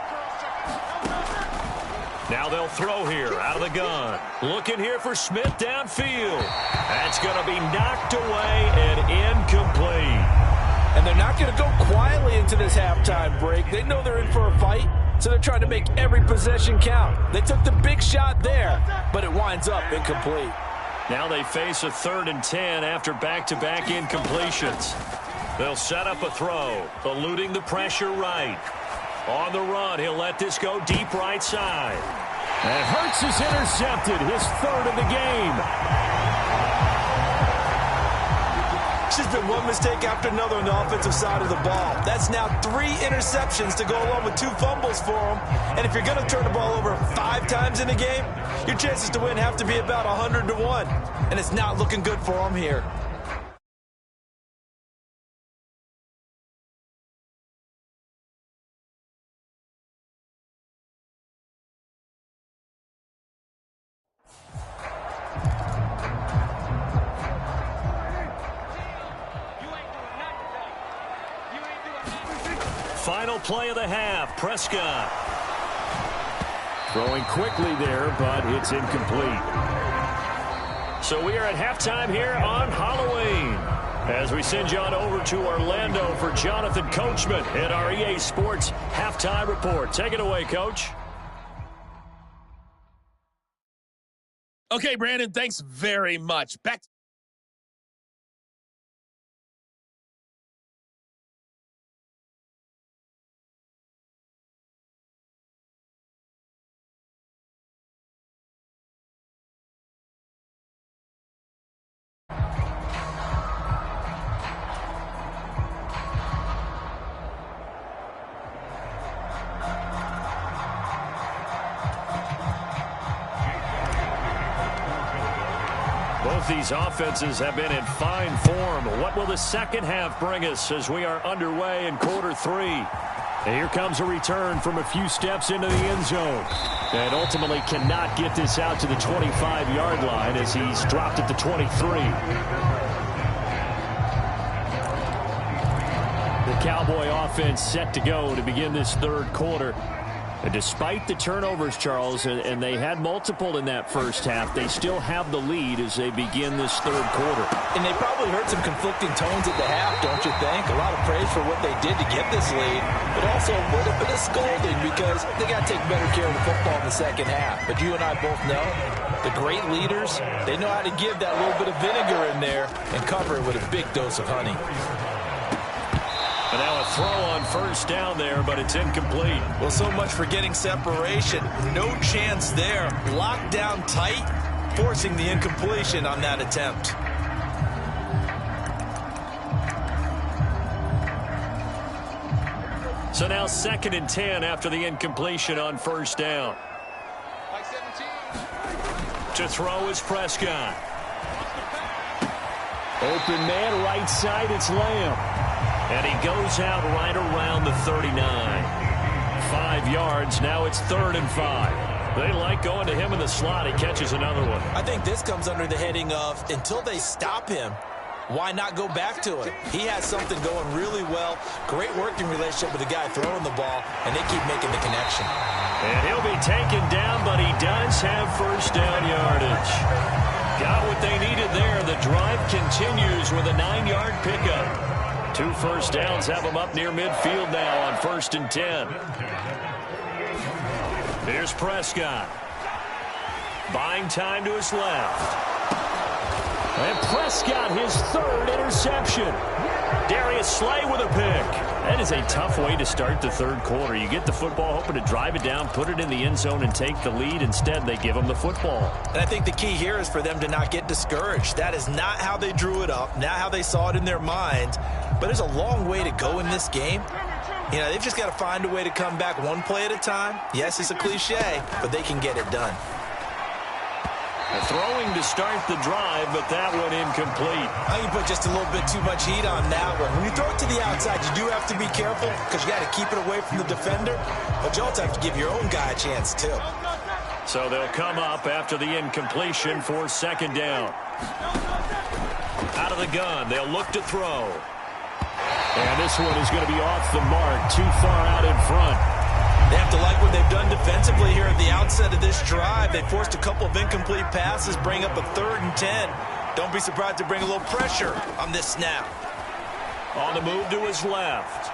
Speaker 3: Now they'll throw here out of the gun. Looking here for Smith downfield. That's going to be knocked away and incomplete.
Speaker 4: And they're not going to go quietly into this halftime break. They know they're in for a fight, so they're trying to make every possession count. They took the big shot there, but it winds up incomplete.
Speaker 3: Now they face a 3rd and 10 after back-to-back incompletions. They'll set up a throw, eluding the pressure right. On the run, he'll let this go deep right side. And Hurts is intercepted, his 3rd of the game.
Speaker 4: This has been one mistake after another on the offensive side of the ball. That's now 3 interceptions to go along with 2 fumbles for him. And if you're going to turn the ball over 5 times in a game, your chances to win have to be about 100 to 1. And it's not looking good for him here.
Speaker 3: Final play of the half, Prescott. Throwing quickly there, but it's incomplete. So we are at halftime here on Halloween as we send you on over to Orlando for Jonathan Coachman at our EA Sports Halftime Report. Take it away, Coach.
Speaker 6: Okay, Brandon, thanks very much. Back
Speaker 3: Both these offenses have been in fine form. What will the second half bring us as we are underway in quarter 3? And here comes a return from a few steps into the end zone. And ultimately cannot get this out to the 25-yard line as he's dropped at the 23. The Cowboy offense set to go to begin this third quarter. And despite the turnovers, Charles, and they had multiple in that first half, they still have the lead as they begin this third quarter.
Speaker 4: And they probably heard some conflicting tones at the half, don't you think? A lot of praise for what they did to get this lead, but also a little bit of scolding because they got to take better care of the football in the second half. But you and I both know the great leaders, they know how to give that little bit of vinegar in there and cover it with a big dose of honey.
Speaker 3: And now a throw on first down there, but it's incomplete.
Speaker 4: Well, so much for getting separation. No chance there. Locked down tight, forcing the incompletion on that attempt.
Speaker 3: So now 2nd and 10 after the incompletion on first down. To throw is Prescott. Open man, right side, it's Lamb. And he goes out right around the 39. 5 yards, now it's 3rd and 5. They like going to him in the slot. He catches another one.
Speaker 4: I think this comes under the heading of, until they stop him, why not go back to it? He has something going really well. Great working relationship with the guy throwing the ball, and they keep making the connection.
Speaker 3: And he'll be taken down, but he does have first down yardage. Got what they needed there. The drive continues with a 9-yard pickup. 2 first downs have him up near midfield now on 1st and 10. Here's Prescott. Buying time to his left. And Prescott, his 3rd interception. Darius Slay with a pick. That is a tough way to start the third quarter. You get the football, hoping to drive it down, put it in the end zone, and take the lead. Instead, they give him the football.
Speaker 4: And I think the key here is for them to not get discouraged. That is not how they drew it up, not how they saw it in their mind. But there's a long way to go in this game. You know, they've just got to find a way to come back one play at a time. Yes, it's a cliche, but they can get it done.
Speaker 3: Throwing to start the drive, but that one incomplete.
Speaker 4: I think you put just a little bit too much heat on that one. When you throw it to the outside, you do have to be careful because you got to keep it away from the defender. But you also have to give your own guy a chance, too.
Speaker 3: So they'll come up after the incompletion for 2nd down. Out of the gun, they'll look to throw. And this one is going to be off the mark, too far out in front.
Speaker 4: They have to like what they've done defensively here at the outset of this drive. They forced a couple of incomplete passes, bring up a 3rd and 10. Don't be surprised to bring a little pressure on this snap.
Speaker 3: On the move to his left.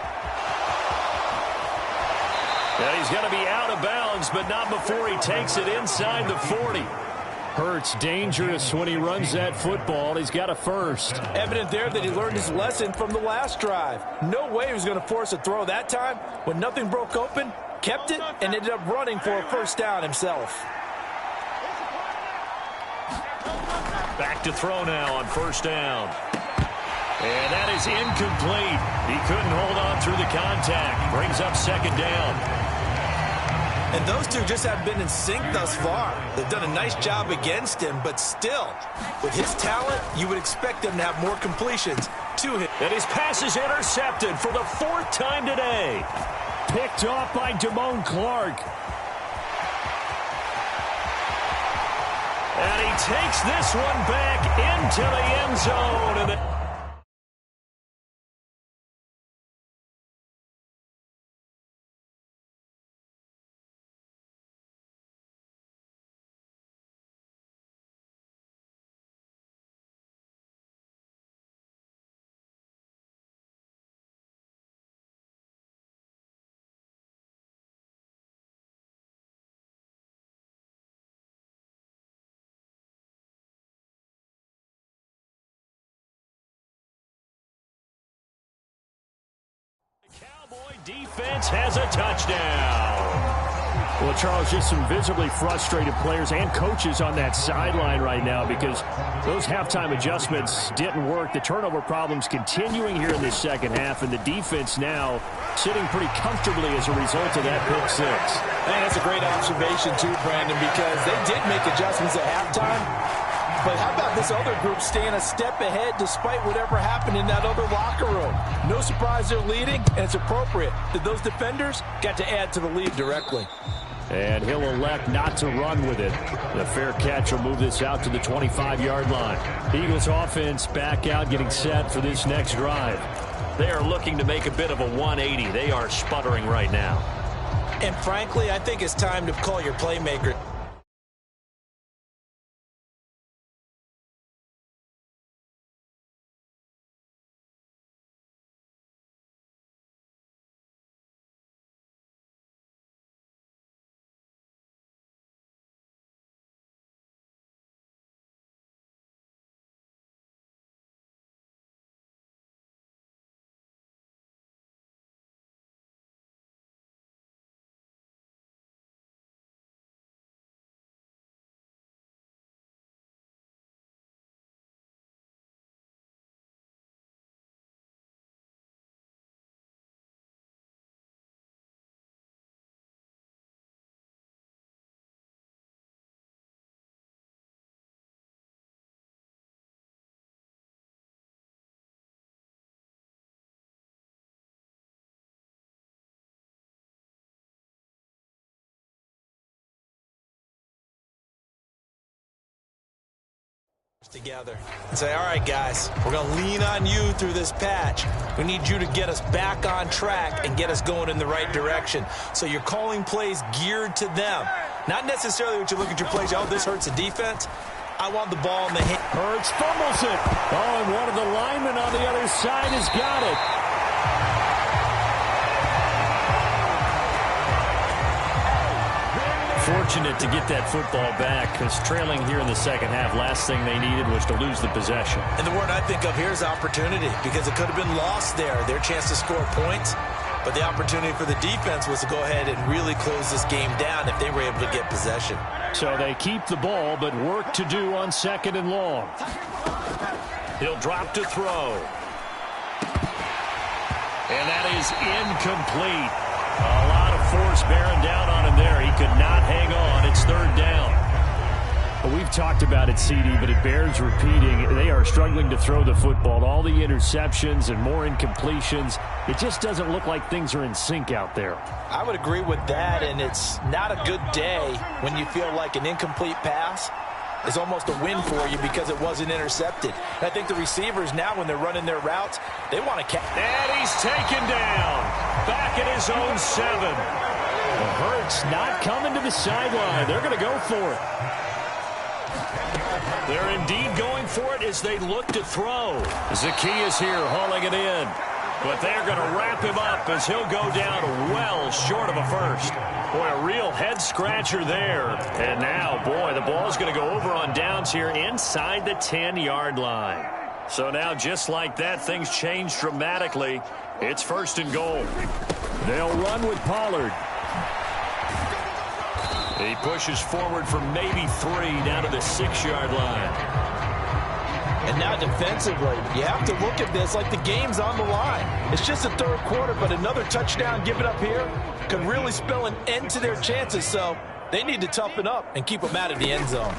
Speaker 3: And he's going to be out of bounds, but not before he takes it inside the 40. Hurts dangerous when he runs that football. He's got a first.
Speaker 4: Evident there that he learned his lesson from the last drive. No way he was going to force a throw that time. When nothing broke open, kept it, and ended up running for a first down himself.
Speaker 3: Back to throw now on first down. And that is incomplete. He couldn't hold on through the contact. Brings up 2nd down.
Speaker 4: And those two just haven't been in sync thus far. They've done a nice job against him, but still, with his talent, you would expect them to have more completions to him.
Speaker 3: And his pass is intercepted for the 4th time today. Picked off by Damone Clark. And he takes this one back into the end zone. And Cowboy defense has a touchdown. Well, Charles, just some visibly frustrated players and coaches on that sideline right now because those halftime adjustments didn't work. The turnover problems continuing here in this second half, and the defense now sitting pretty comfortably as a result of that pick six.
Speaker 4: And that's a great observation, too, Brandon, because they did make adjustments at halftime. But how about this other group staying a step ahead despite whatever happened in that other locker room? No surprise they're leading, and it's appropriate that those defenders got to add to the lead directly.
Speaker 3: And he'll elect not to run with it. The fair catch will move this out to the 25-yard line. Eagles offense back out, getting set for this next drive.
Speaker 7: They are looking to make a bit of a 180. They are sputtering right now.
Speaker 4: And frankly, I think it's time to call your playmaker. Together and say, all right, guys, we're going to lean on you through this patch. We need you to get us back on track and get us going in the right direction. So you're calling plays geared to them. Not necessarily what you look at your plays, oh, this hurts the defense. I want the ball in the hand.
Speaker 3: Hurts fumbles it. Oh, and one of the linemen on the other side has got it. Fortunate to get that football back, because trailing here in the second half, last thing they needed was to lose the possession.
Speaker 4: And the word I think of here is opportunity, because it could have been lost there, their chance to score points. But the opportunity for the defense was to go ahead and really close this game down if they were able to get possession.
Speaker 3: So they keep the ball, but work to do on 2nd and long.
Speaker 7: He'll drop to throw.
Speaker 3: And that is incomplete. A lot of force bearing down on him there. He could not hang on. It's 3rd down. Well, we've talked about it, CD, but it bears repeating. They are struggling to throw the football. All the interceptions and more incompletions. It just doesn't look like things are in sync out there.
Speaker 4: I would agree with that, and it's not a good day when you feel like an incomplete pass is almost a win for you because it wasn't intercepted. And I think the receivers now, when they're running their routes, they want to catch.
Speaker 3: And he's taken down. Back at his own 7. Well, Hurts not coming to the sideline. They're going to go for it.
Speaker 7: They're indeed going for it as they look to throw.
Speaker 3: Zacchaeus here hauling it in.
Speaker 7: But they're going to wrap him up as he'll go down well short of a first.
Speaker 3: Boy, a real head-scratcher there. And now, boy, the ball's going to go over on downs here inside the 10-yard line.
Speaker 7: So now, just like that, things change dramatically. It's 1st and goal.
Speaker 3: They'll run with Pollard.
Speaker 7: He pushes forward for maybe 3 down to the 6-yard line.
Speaker 4: And now defensively, you have to look at this like the game's on the line. It's just the 3rd quarter, but another touchdown given up here could really spell an end to their chances. So they need to toughen up and keep them out of the end zone.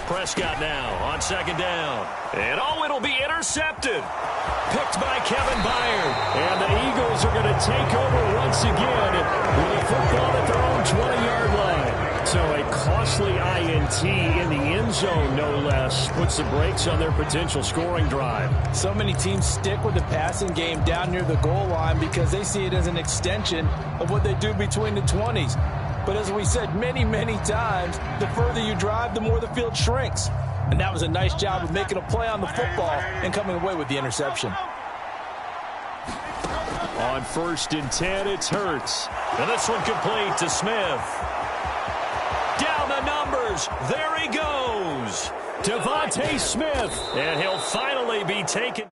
Speaker 7: Prescott now on 2nd down. And it'll be intercepted.
Speaker 3: Picked by Kevin Byard. And the Eagles are going to take over once again with a football at their own 20-yard line. So a costly INT in the end zone, no less, puts the brakes on their potential scoring drive.
Speaker 4: So many teams stick with the passing game down near the goal line because they see it as an extension of what they do between the 20s. But as we said many, many times, the further you drive, the more the field shrinks. And that was a nice job of making a play on the football and coming away with the interception.
Speaker 3: On 1st and 10, it's Hurts.
Speaker 7: And this one complete to Smith. Down the numbers. There he goes.
Speaker 3: Devontae Smith.
Speaker 7: And he'll finally be taken.